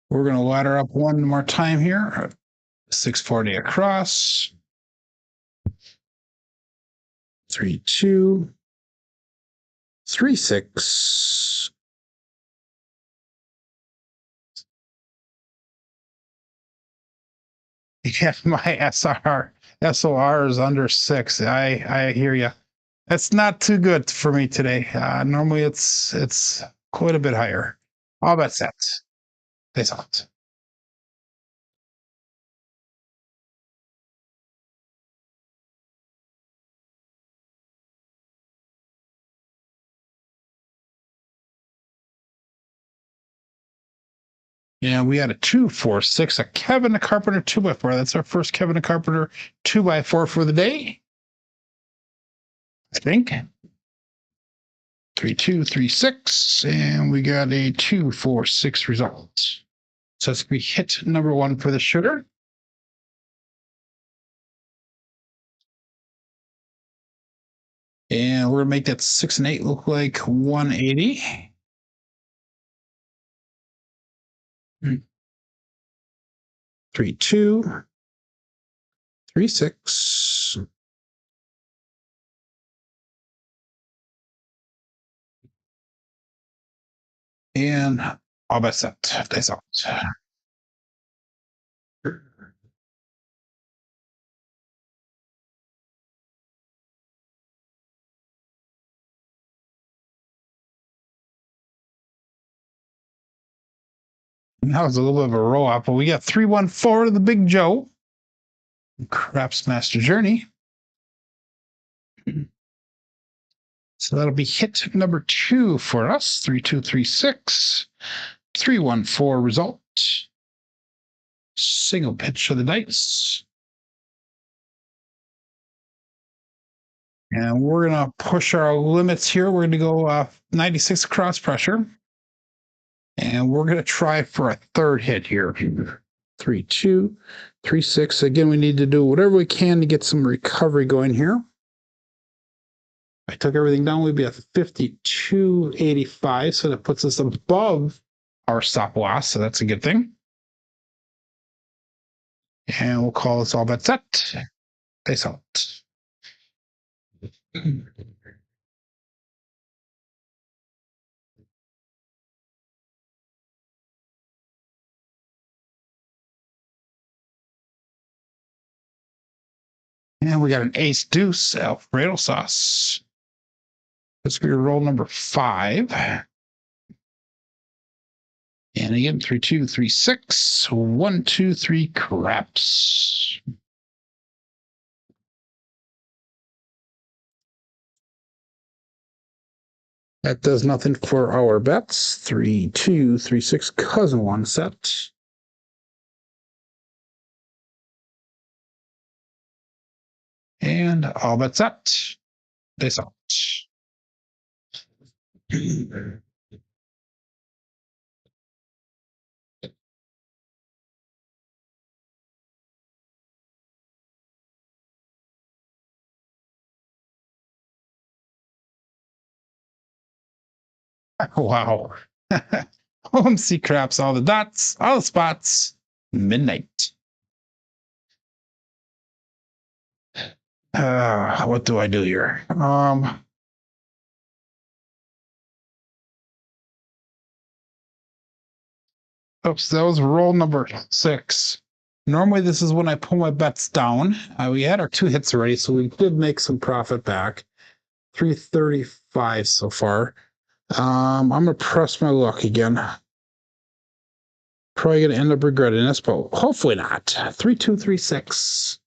We're going to ladder up one more time here. 640 across. 3-2. 3-6. Yeah, my SOR is under 6. I hear you. That's not too good for me today. Normally it's quite a bit higher. All bet set. Face out. Yeah, we had a 2-4-6, a Kevin the Carpenter 2x4. That's our first Kevin the Carpenter 2x4 for the day. I think. 3-2, 3-6, and we got a 2-4-6 result. So that's gonna be hit number 1 for the shooter. And we're gonna make that 6 and 8 look like 180. 3-2, 3-6. And all bet set. Dice out. That was a little bit of a roll up, but we got 3-1-4 to the Big Joe. Craps Master Journey. So that'll be hit number 2 for us. 3-2, 3-6. 3-1-4 result. Single pitch of the dice. And we're going to push our limits here. We're going to go 96 cross pressure. And we're going to try for a third hit here. 3-2, 3-6. Again, we need to do whatever we can to get some recovery going here. If I took everything down, we'd be at 52.85. So that puts us above our stop loss, so that's a good thing. And we'll call this all bet set. Face out. And we got an ace deuce Alfredo sauce. This will be roll number 5. And again, 3, 2, 3, 6. 1, 2, 3, craps. That does nothing for our bets. 3, 2, 3, 6, cousin one set. And all bets set. Face out. Wow. OMC craps, all the dots, all the spots, midnight. What do I do here? Oops, that was roll number 6. Normally, this is when I pull my bets down. We had our 2 hits already, so we did make some profit back. 335 so far. I'm gonna press my luck again. Probably gonna end up regretting this, but hopefully not. 3, 2, 3, 6.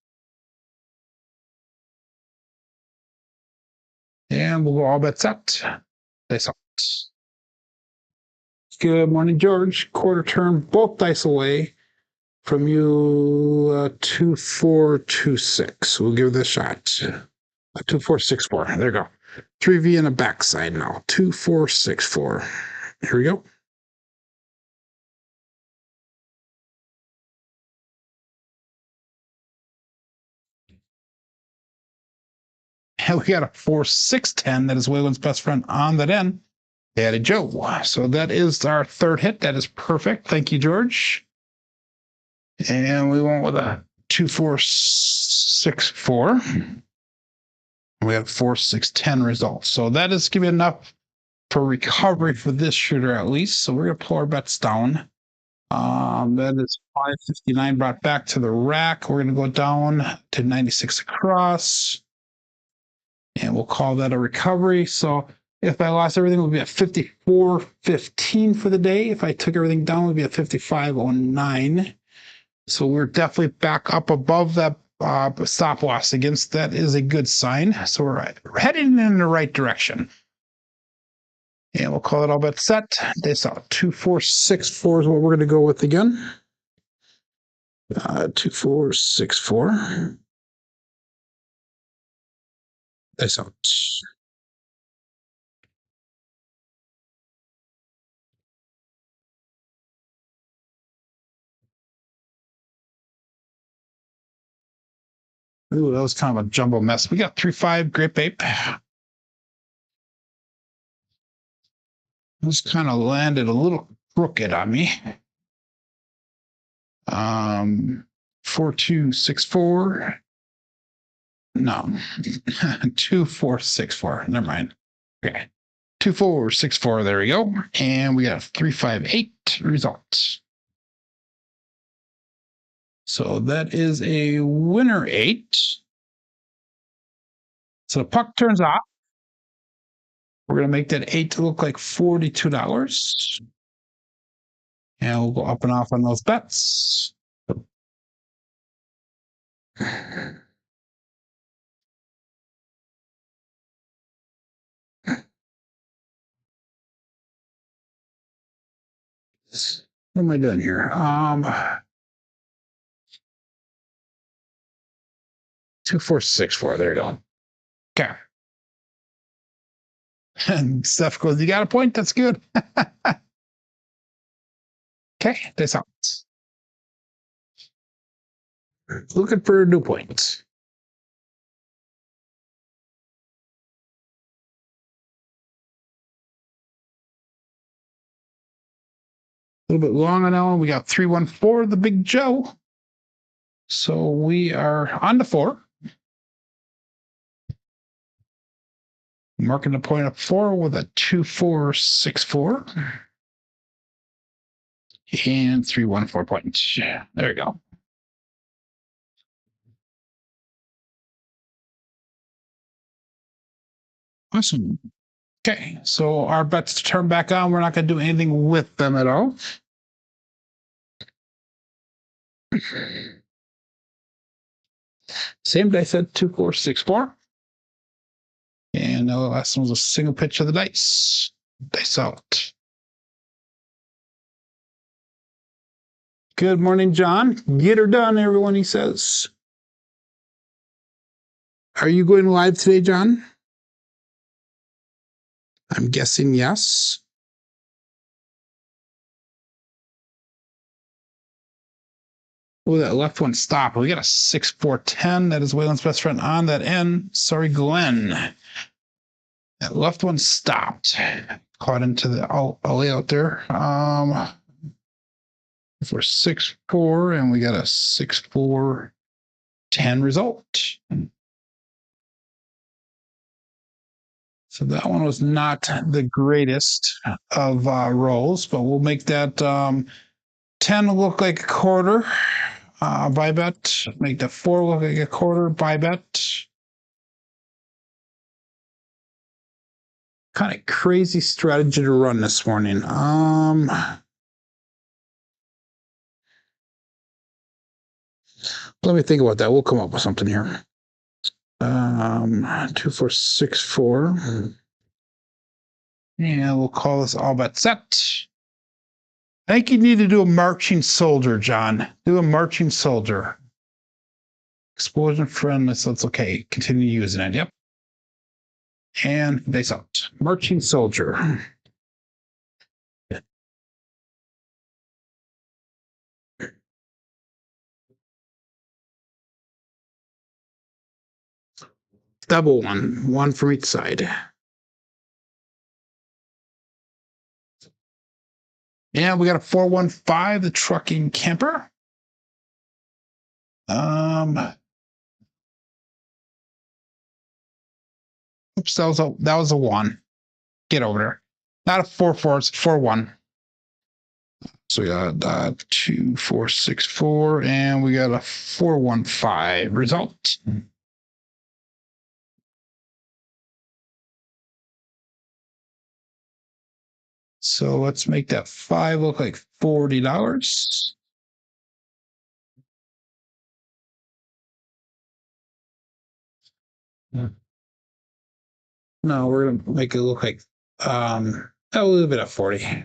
And we'll go all bets set. Dice out. Good morning, George. Quarter turn, both dice away from you. 2, 4, 2, 6. We'll give this a shot. 2, 4, 6, 4. There you go. 3V in the backside now. 2, 4, 6, 4. Here we go. And we got a 4, 6, 10. That is Waylon's best friend on that end. Daddy Joe. So that is our 3rd hit. That is perfect. Thank you, George. And we went with a 2, 4, 6, 4. We have 4, 6, 10 results. So that is giving enough for recovery for this shooter at least. So we're gonna pull our bets down. That is 559 brought back to the rack. We're gonna go down to 96 across, and we'll call that a recovery. So if I lost everything, it would be at 54.15 for the day. If I took everything down, it would be at 55.09. So we're definitely back up above that stop loss against. That is a good sign. So we're heading in the right direction. And we'll call it all bet set. They saw 2, 4, 6, 4 is what we're going to go with again. 2, 4, 6, 4. That's out. Ooh, that was kind of a jumbo mess. We got 3, 5, Grape Ape. This kind of landed a little crooked on me. 4, 2, 6, 4. No, 2, 4, 6, 4. Never mind. Okay. 2, 4, 6, 4. There we go. And we got 3, 5, 8 results. So that is a winner 8. So the puck turns off. We're going to make that 8 to look like $42. And we'll go up and off on those bets. What am I doing here? 2, 4, 6, 4. There you go. Okay. And Steph goes, "You got a point? That's good." Okay, that's out. Looking for new points. little bit long on that one. We got 314, the Big Joe. So we are on to 4. Marking the point of 4 with a 2464. And 314 point. There you go. Awesome. Okay, so our bets turn back on. We're not going to do anything with them at all. Same dice set, 2464. And the last one was a single pitch of the dice. Dice out. Good morning, John. Get her done, everyone, he says. Are you going live today, John? I'm guessing yes. Oh, that left one stopped. We got a 6-4-10. That is Waylon's best friend on that end. Sorry, Glenn. That left one stopped. Caught into the alley out there. For 6-4, and we got a 6-4-10 result. So that one was not the greatest of rolls, but we'll make that 10 look like a quarter. Buy bet. Make the 4 look like a quarter. Buy bet. Kind of crazy strategy to run this morning. Let me think about that. We'll come up with something here. 2464. Yeah, we'll call this all bet set. I think you need to do a marching soldier, John. Do a marching soldier. Explosion friendly, so it's okay. Continue using it. Yep. And dice out. Marching soldier. Double one from each side. Yeah, we got a 415, the trucking camper. Oops, that was a 1. Get over there. Not a 4-4, it's a 4-1. So we got 2464, and we got a 415 result. So let's make that 5 look like $40. No, we're gonna make it look like a little bit of 40.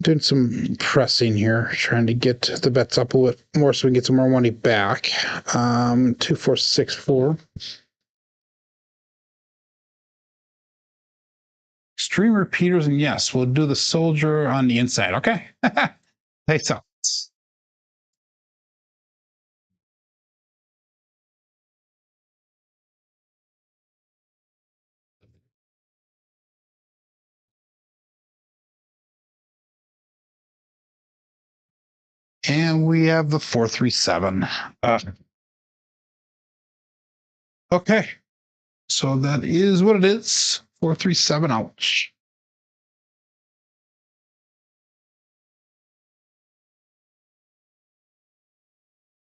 Doing some pressing here, trying to get the bets up a little bit more so we can get some more money back. 2464. Extreme repeaters, and yes, we'll do the soldier on the inside. Okay. Thanks out. And we have the 437. Okay. So that is what it is. 437, ouch.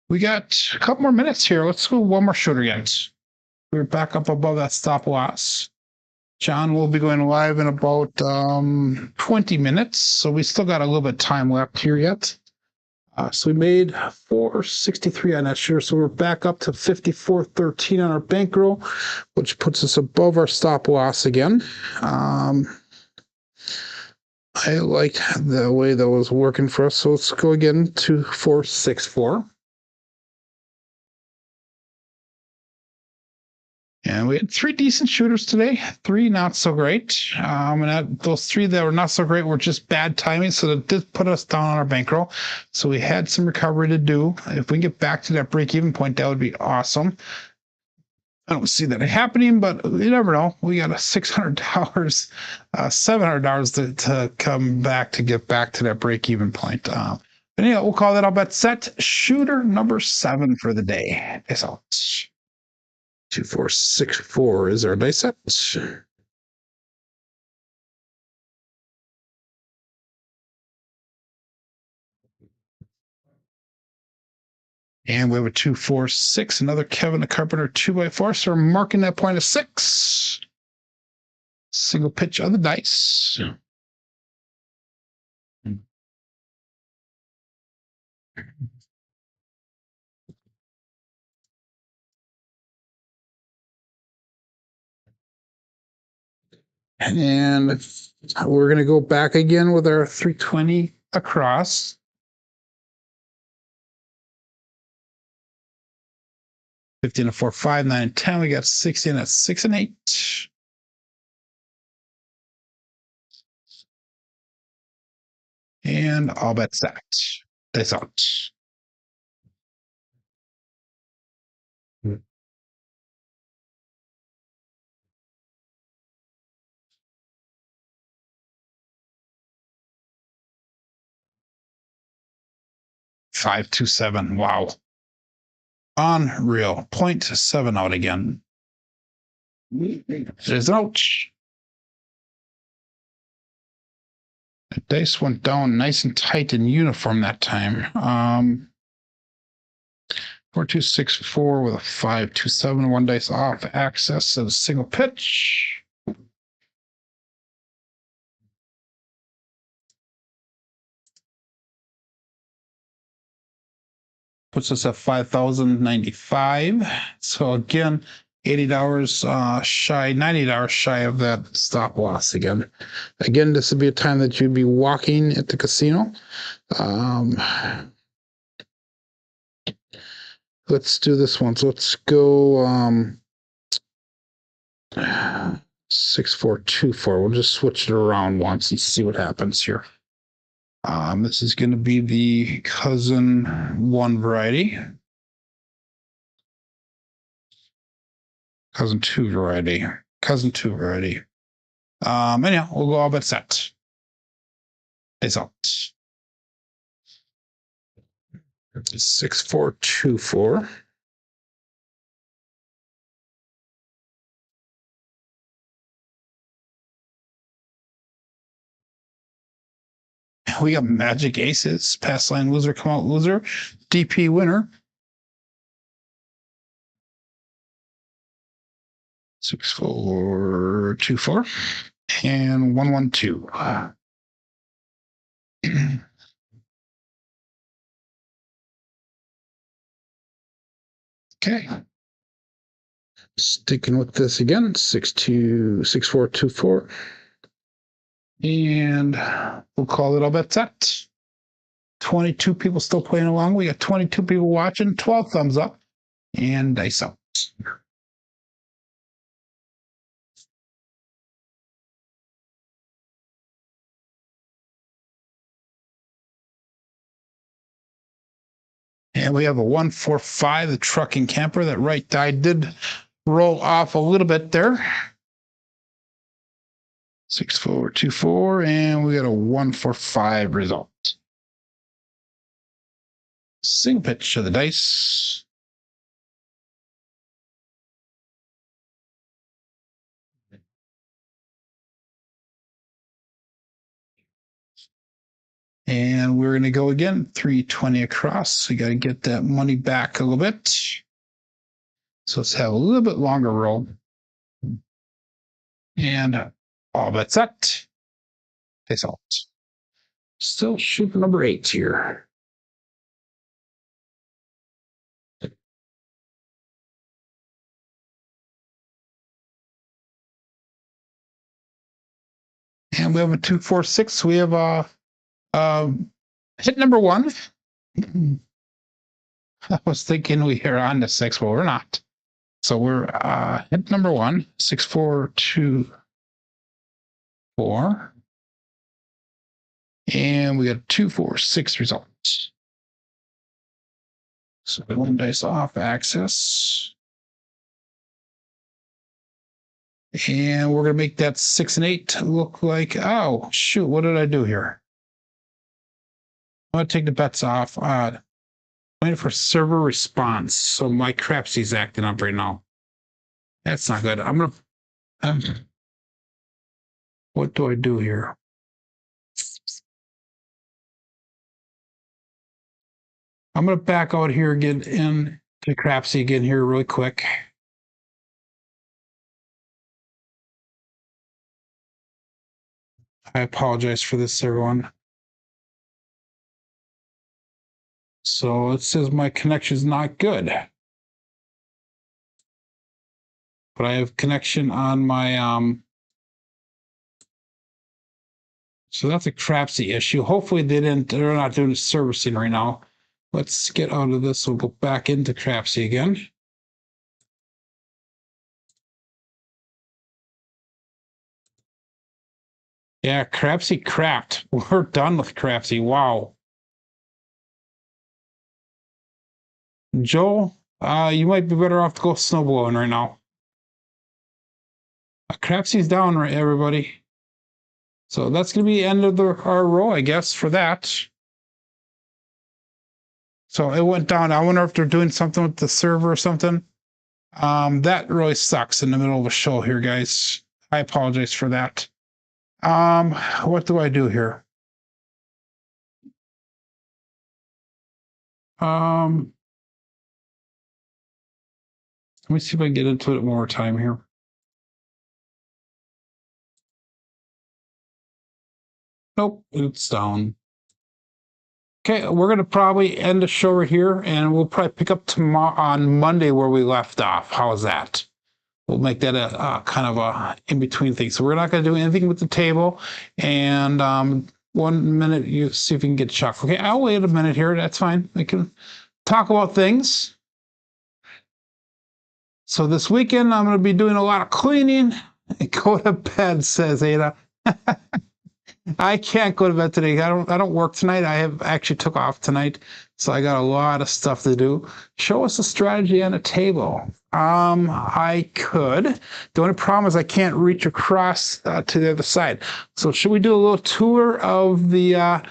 We got a couple more minutes here. Let's go one more shooter yet. We're back up above that stop loss. John will be going live in about 20 minutes. So we still got a little bit of time left here yet. So we made 463 on that share. So we're back up to 54.13 on our bankroll, which puts us above our stop loss again. I like the way that was working for us. So let's go again to 464. And we had 3 decent shooters today, 3 not so great. And those 3 that were not so great were just bad timing, so that did put us down on our bankroll. So we had some recovery to do. If we can get back to that break-even point, that would be awesome. I don't see that happening, but you never know. We got a $600, $700 to come back to get back to that break-even point. But yeah, we'll call that all bet set. Shooter number 7 for the day. It's out. 2464 is our dice set. And we have a 246, another Kevin the Carpenter 2x4. So we're marking that point of 6. Single pitch of the dice. And we're going to go back again with our 320 across. 15 and 4, 5, 9, and 10. We got 16 at 6 and 8. And all bets set. That's out. 527. Wow. Unreal. 0.7 out again. There's ouch. The dice went down nice and tight and uniform that time. 4264 with a 527. One dice off. Access and a single pitch. Puts us at 5,095. So again, $80 shy, $90 shy of that stop loss again. Again, this would be a time that you'd be walking at the casino. Let's do this one. So let's go 6424. We'll just switch it around once and see what happens here. This is going to be the cousin 1 variety. Cousin 2 variety. Cousin 2 variety. Anyhow, we'll go all bet set. It's out. 6424. We got magic aces. Pass line loser, come out loser. DP winner. 6424 and 112. Okay. Sticking with this again. 6424. And we'll call it all bet set. 22 people still playing along. We got 22 people watching. 12 thumbs up and dice out. And we have a 145, the trucking camper. That right die did roll off a little bit there. 6424, and we got a 145 result. Single pitch to the dice. And we're going to go again, 320 across. We got to get that money back a little bit. So let's have a little bit longer roll. And all bet set. Face out. Still shooting number 8 here. And we have a 246. We have hit number 1. I was thinking we are on to 6, but we're not. So we're hit number 1, 6424. And we got 246 results. So one dice off, access. And we're going to make that 6 and 8 look like, oh, shoot, what did I do here? I'm going to take the bets off. Waiting for server response. So my Crapsee's acting up right now. That's not good. I'm going to, what do I do here? I'm going to back out here, get in to Crapsee again here really quick. I apologize for this, everyone. So it says my connection is not good. But I have connection on my, so that's a Crapsee issue. Hopefully they're not doing servicing right now. Let's get out of this. We'll go back into Crapsee again. Yeah, Crapsee crapped. We're done with Crapsee. Wow. Joel, you might be better off to go snowblowing right now. Crapsee's down, right, everybody? So that's going to be the end of our row, I guess, for that. So it went down. I wonder if they're doing something with the server or something. That really sucks in the middle of a show here, guys. I apologize for that. What do I do here? Let me see if I can get into it one more time here. Nope, it's down. Okay, we're going to probably end the show right here, and we'll probably pick up tomorrow on Monday where we left off. How's that? We'll make that a kind of a in-between thing. So we're not going to do anything with the table. And 1 minute, you see if you can get Chuck. Okay, I'll wait a minute here. That's fine. We can talk about things. So this weekend, I'm going to be doing a lot of cleaning. Go to bed, says Ada. I can't go to bed today. I don't work tonight. I have actually took off tonight, so I got a lot of stuff to do. Show us a strategy on a table. I could. The only problem is I can't reach across to the other side. So should we do a little tour of the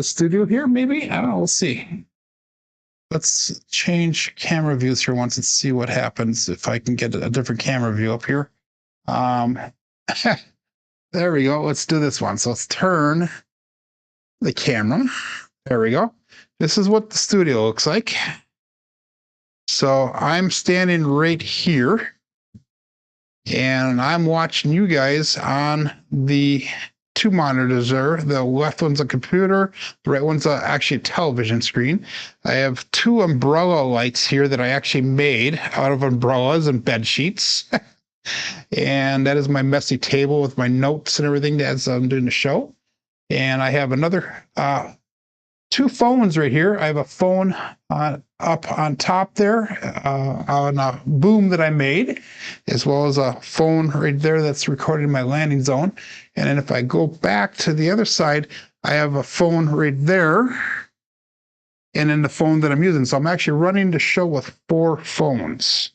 studio here? Maybe. I don't know. We'll see. Let's change camera views here once and see what happens if I can get a different camera view up here. There we go. Let's do this one. So let's turn the camera. There we go. This is what the studio looks like. So I'm standing right here and I'm watching you guys on the two monitors there. The left one's a computer, the right one's actually a television screen. I have two umbrella lights here that I actually made out of umbrellas and bed sheets. And that is my messy table with my notes and everything as I'm doing the show. And I have another two phones right here. I have a phone up on top there on a boom that I made, as well as a phone right there that's recording my landing zone. And then if I go back to the other side, I have a phone right there and then the phone that I'm using. So I'm actually running the show with 4 phones.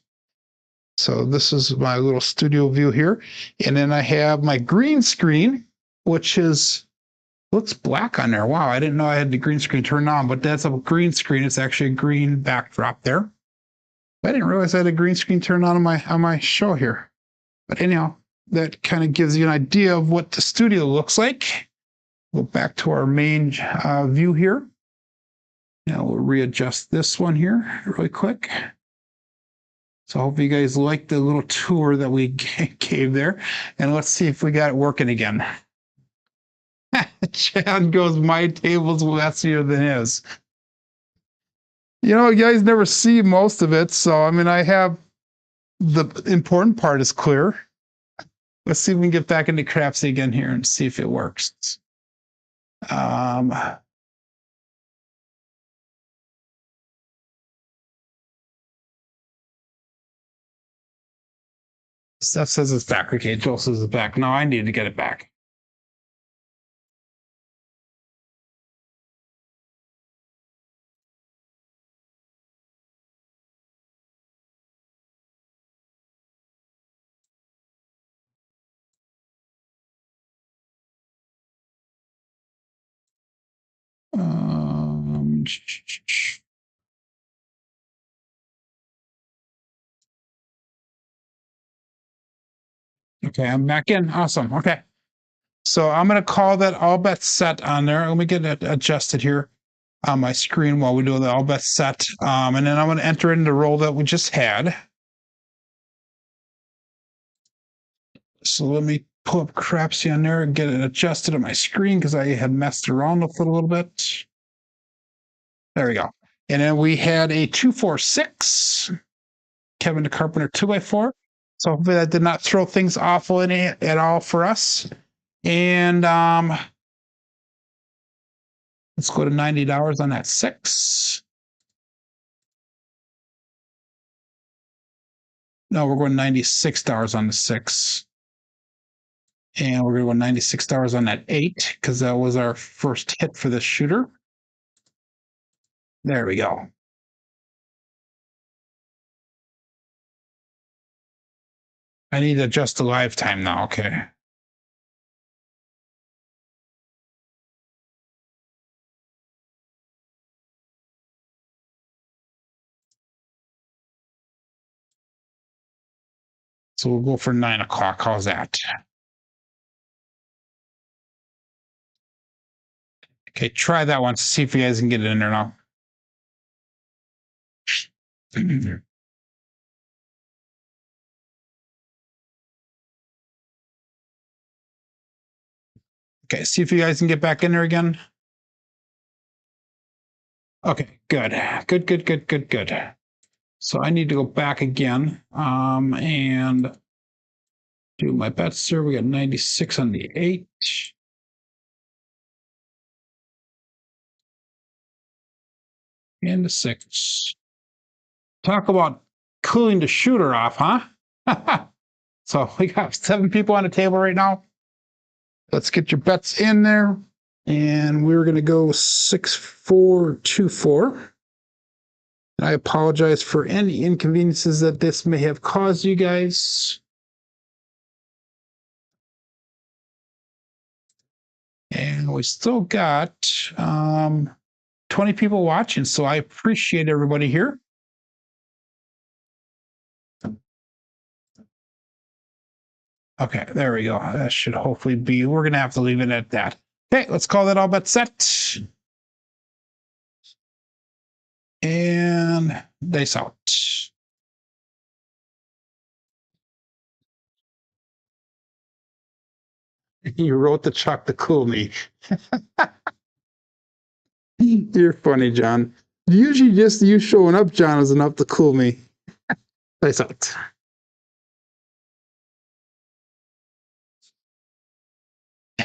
So this is my little studio view here. And then I have my green screen, which looks black on there. Wow, I didn't know I had the green screen turned on, but that's a green screen. It's actually a green backdrop there. I didn't realize I had a green screen turned on my show here. But anyhow, that kind of gives you an idea of what the studio looks like. Go back to our main view here. Now we'll readjust this one here really quick. So I hope you guys like the little tour that we gave there. And let's see if we got it working again. Chad goes, my table's messier than his. You know, you guys never see most of it. So, I mean, I have the important part is clear. Let's see if we can get back into Crapsee again here and see if it works. Steph says it's back. Okay, Joel says it's back. No, I need to get it back. Okay, I'm back in. Awesome. Okay. So I'm going to call that all bets set on there. Let me get it adjusted here on my screen while we do the all bets set. And then I'm going to enter in the roll that we just had. So let me pull up Crapsee on there and get it adjusted on my screen because I had messed around with it a little bit. There we go. And then we had a 2-4-6. Kevin the Carpenter 2x4. So hopefully that did not throw things off at all for us. And let's go to $90 on that 6. No, we're going $96 on the 6. And we're going to go $96 on that 8 because that was our first hit for this shooter. There we go. I need to adjust the live time now. Okay. So we'll go for 9 o'clock. How's that? Okay, try that one to see if you guys can get it in there now. Okay, see if you guys can get back in there again. Okay, good. Good. So I need to go back again and do my bets here. We got 96 on the 8. And the 6. Talk about cooling the shooter off, huh? So we got 7 people on the table right now. Let's get your bets in there. And we're going to go 6-4-2-4. I apologize for any inconveniences that this may have caused you guys. And we still got 20 people watching, so I appreciate everybody here. Okay, there we go. That should hopefully be, we're going to have to leave it at that. Okay, let's call that all bet set. And dice out. You wrote the Chuck to cool me. You're funny, John. Usually just you showing up, John, is enough to cool me. Dice out.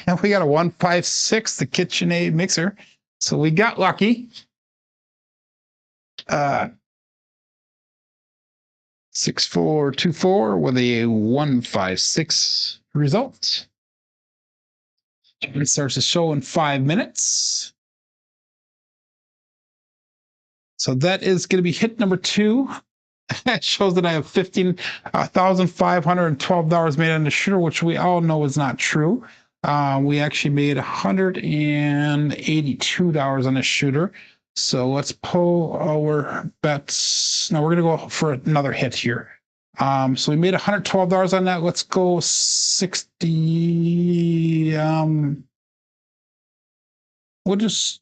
And we got a 156, the KitchenAid mixer. So we got lucky. 6-4-2-4 with a 156 result. It starts the show in 5 minutes. So that is going to be hit number 2. That shows that I have $15,512 made on the shooter, which we all know is not true. We actually made $182 on the shooter. So let's pull our bets. Now we're going to go for another hit here. So we made $112 on that. Let's go 60. We'll just,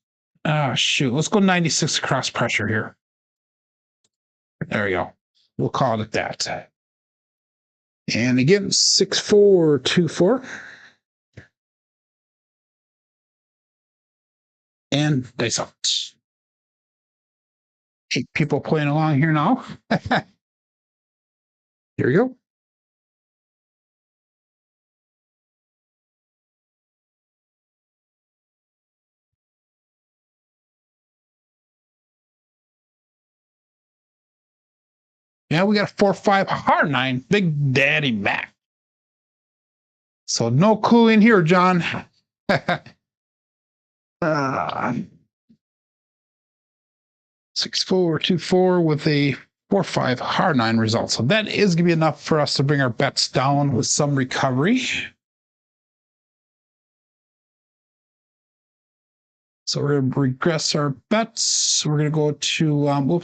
shoot. Let's go 96 cross pressure here. There we go. We'll call it that. And again, 6-4-2-4. And dice out. 8 people playing along here now. Here we go. Yeah, we got a 4-5 hard 9, Big Daddy Mac. So no cooling here, John. 6-4-2-4 with a 4-5 hard 9 result. So that is going to be enough for us to bring our bets down with some recovery. So we're going to regress our bets. We're going to go to,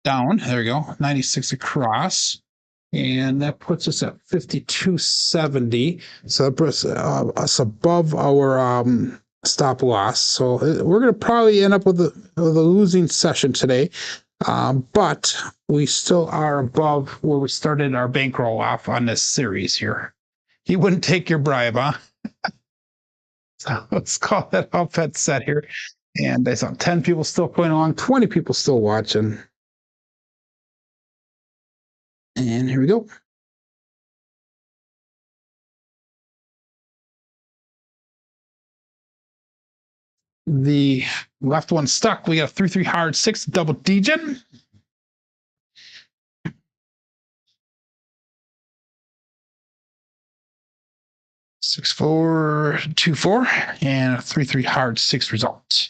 down. There we go. 96 across. And that puts us at 52.70. So that puts us above our stop loss. So we're going to probably end up with a losing session today. But we still are above where we started our bankroll off on this series here. He wouldn't take your bribe, huh? So let's call that off that set here. And I saw 10 people still playing along, 20 people still watching. And here we go. The left one stuck. We got a 3-3 hard 6 double degen. Six, 4, 2, 4, and a 3-3 hard 6 result.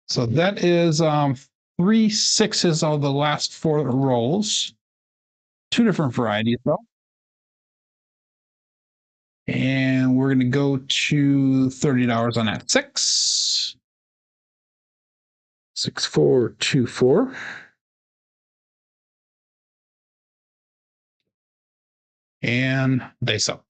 So that is 3 6s of the last 4 rolls. 2 different varieties though. And we're going to go to $30 on that 6. 6, 4, 2, 4. And dice out.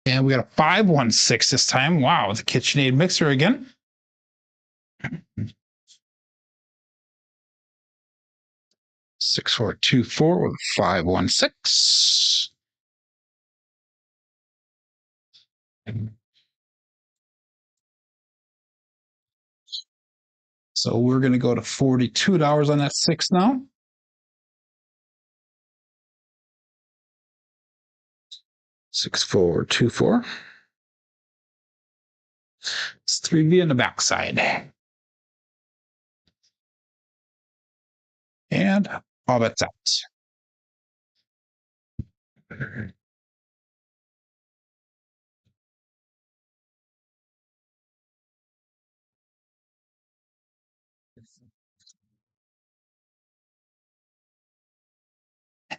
And we got a 5-1-6 this time. Wow, the KitchenAid mixer again. Six, 4, 2, 4 with 5-1-6. So we're going to go to $42 on that 6 now. 6, 4, 2, 4. It's 3V in the backside. And all bets out.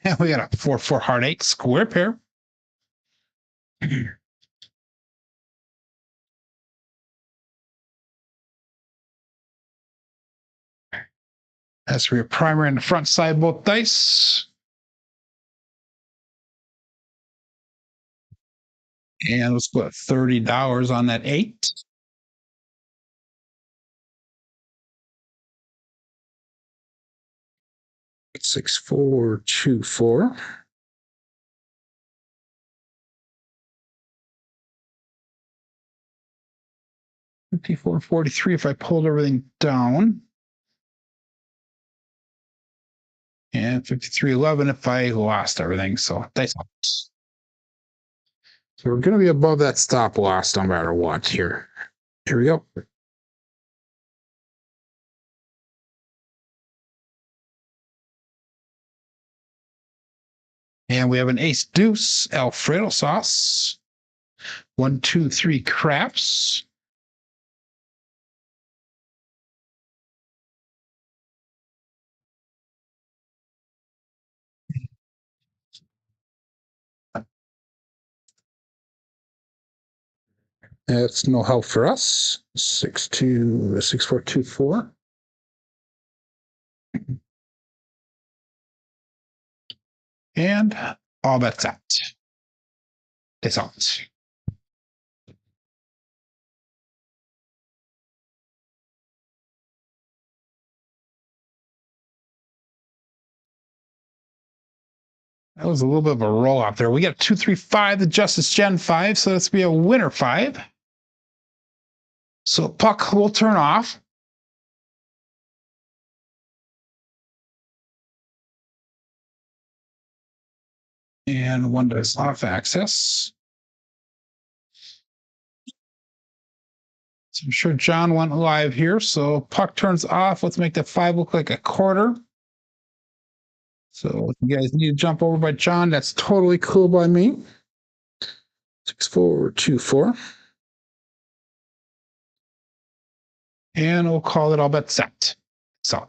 And we got a 4-4 hard 8 square pair. That's for your primary and the front side, both dice. And let's put $30 on that 8. Six, 4, 2, 4. $54.43 if I pulled everything down. And $53.11 if I lost everything. So dice out. So we're going to be above that stop loss no matter what here. Here we go. And we have an ace deuce Alfredo sauce. 1, 2, 3 craps. That's no help for us. 6, 2, 6, 4, 2, 4. And all bets out. It's out. That was a little bit of a roll out there. We got 2, 3, 5, the Justice Gen 5, so let's be a winner 5. So puck will turn off. And one does off access. So I'm sure John went live here. So puck turns off. Let's make the 5 look like a quarter. So if you guys need to jump over by John, that's totally cool by me. 6, 4, 2, 4. And we'll call it all bet set. So.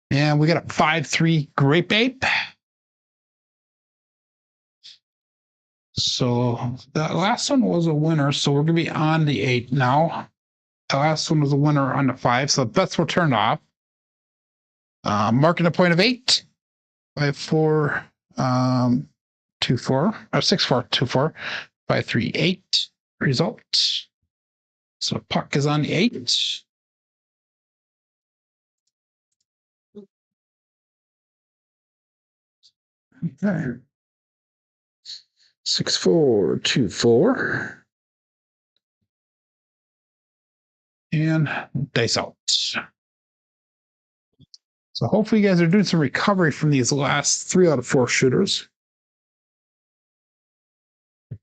And we got a 5-3 grape ape. So the last one was a winner. So we're going to be on the 8 now. The last one was a winner on the 5. So the bets were turned off. Marking a point of 8. 5-4, 2-4, or 6-4, 2-4, 5-3, 8. Result. So puck is on the 8. Okay. 6-4, 2-4. And dice out. So hopefully you guys are doing some recovery from these last 3 out of 4 shooters. A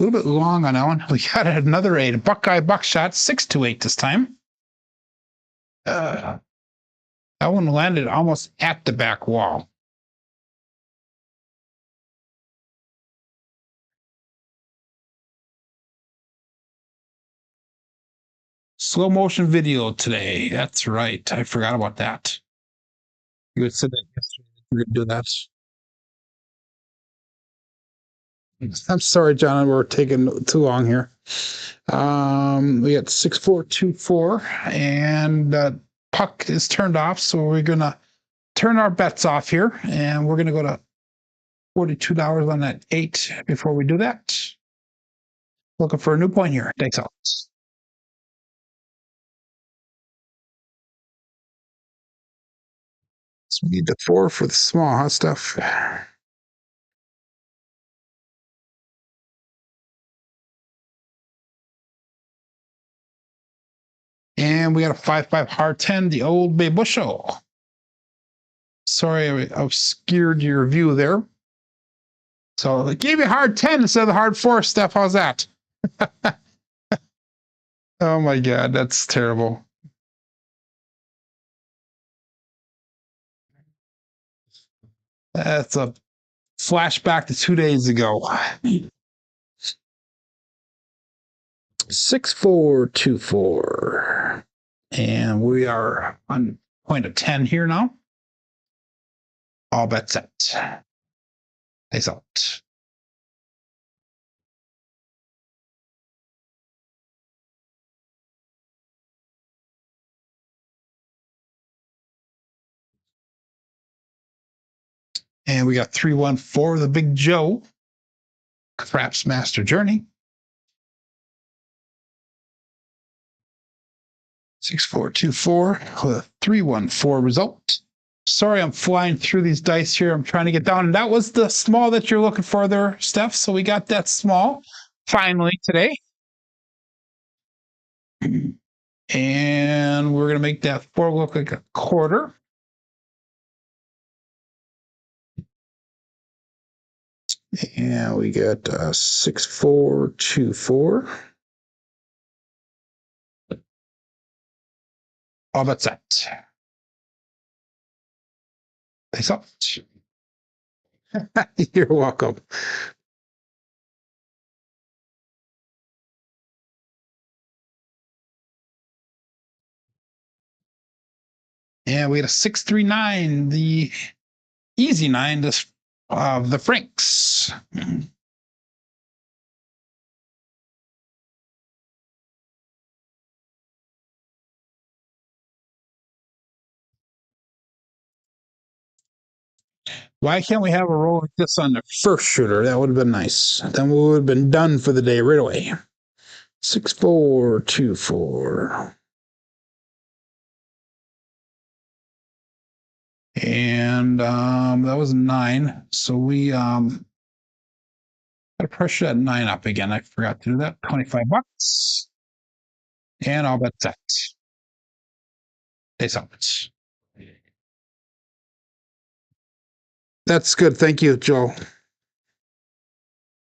little bit long on that one. We got another 8. A Buckeye buckshot, 6-8 this time. That one landed almost at the back wall. Slow motion video today. That's right. I forgot about that. You had said that yesterday. We're going to do that. I'm sorry, John. We're taking too long here. We got 6-4-2-4, and puck is turned off. So we're going to turn our bets off here, and we're going to go to $42 on that 8 before we do that. Looking for a new point here. Thanks, Alex. So we need the 4 for the small hot stuff. And we got a 5-5 hard 10, the old Bay Bushel. Sorry, I obscured your view there. So it gave you a hard 10 instead of the hard 4, Steph. How's that? Oh my God, that's terrible. That's a flashback to 2 days ago. 6-4-2-4. And we are on point of 10 here now. All bets set. Face out. And we got 3-1-4, the Big Joe. Craps Master Journey. 6-4-2-4 with a 3-1-4 result. Sorry, I'm flying through these dice here. I'm trying to get down. And that was the small that you're looking for there, Steph. So we got that small finally today. And we're going to make that 4 look like a quarter. And we got 6-4-2-4. All bets set. Thanks up. You're welcome. And we had a 6-3-9, the easy 9 of the Franks. Why can't we have a roll like this on the first shooter? That would have been nice. Then we would have been done for the day right away. 6-4-2-4. And that was 9. So we got to pressure that 9 up again. I forgot to do that. $25. And I'll bet that. Face up. That's good. Thank you, Joe.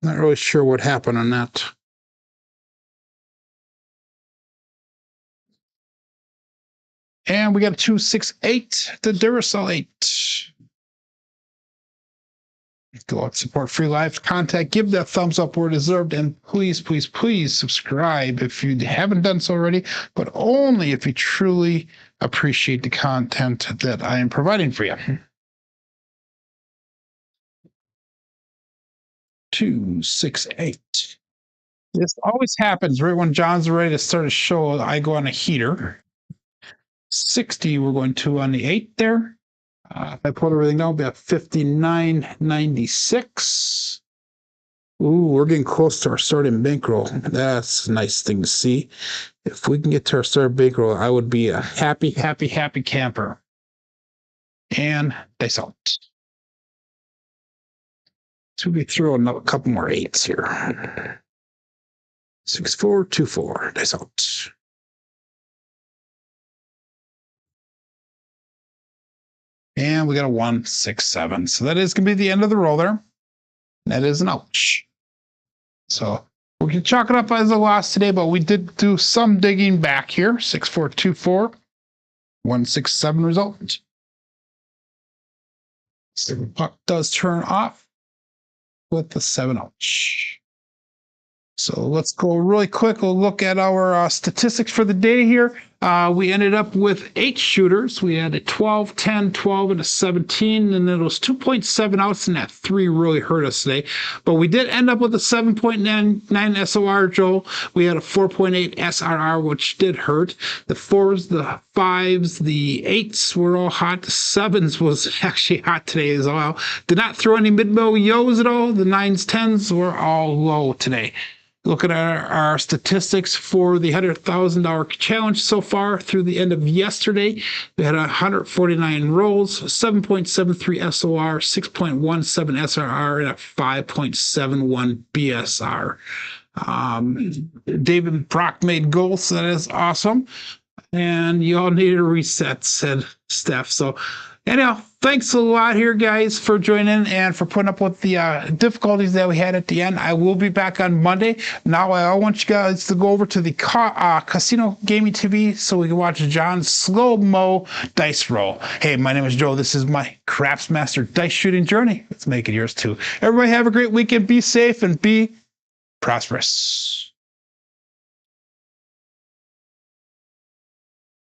Not really sure what happened on that. And we got a 268, the Duracell 8. Go out, support free live content, give that thumbs up where deserved, and please, please, please subscribe if you haven't done so already, but only if you truly appreciate the content that I am providing for you. 268. This always happens right when John's ready to start a show. I go on a heater. 60, we're going to on the 8 there. If I put everything down, we'll be at 59.96. Ooh, we're getting close to our starting bankroll. That's a nice thing to see. If we can get to our starting bankroll, I would be a happy, happy, happy camper. And dice out. So we throw a couple more 8s here. 6424, dice out. And we got a 167. So that is going to be the end of the roll there. That is an ouch. So we can chalk it up as a loss today, but we did do some digging back here. 6424, 167 result. So the puck does turn off with the 7 ouch. So let's go really quick. We'll look at our statistics for the day here. We ended up with 8 shooters. We had a 12, 10, 12, and a 17, and then it was 2.7 outs, and that 3 really hurt us today. But we did end up with a 7.99 SOR, Joel. We had a 4.8 SRR, which did hurt. The 4s, the 5s, the 8s were all hot. The 7s was actually hot today as well. Did not throw any mid-bow yos at all. The 9s, 10s were all low today. Looking at our statistics for the $100,000 challenge so far through the end of yesterday, we had 149 rolls, 7.73 SOR, 6.17 SRR, and a 5.71 BSR. David Brock made goals, so that is awesome. And you all need a reset, said Steph. So anyhow, thanks a lot here, guys, for joining and for putting up with the difficulties that we had at the end. I will be back on Monday. Now, I want you guys to go over to the Casino Gaming TV so we can watch John's slow-mo dice roll. Hey, my name is Joe. This is my Craps Master dice shooting journey. Let's make it yours, too. Everybody have a great weekend. Be safe and be prosperous.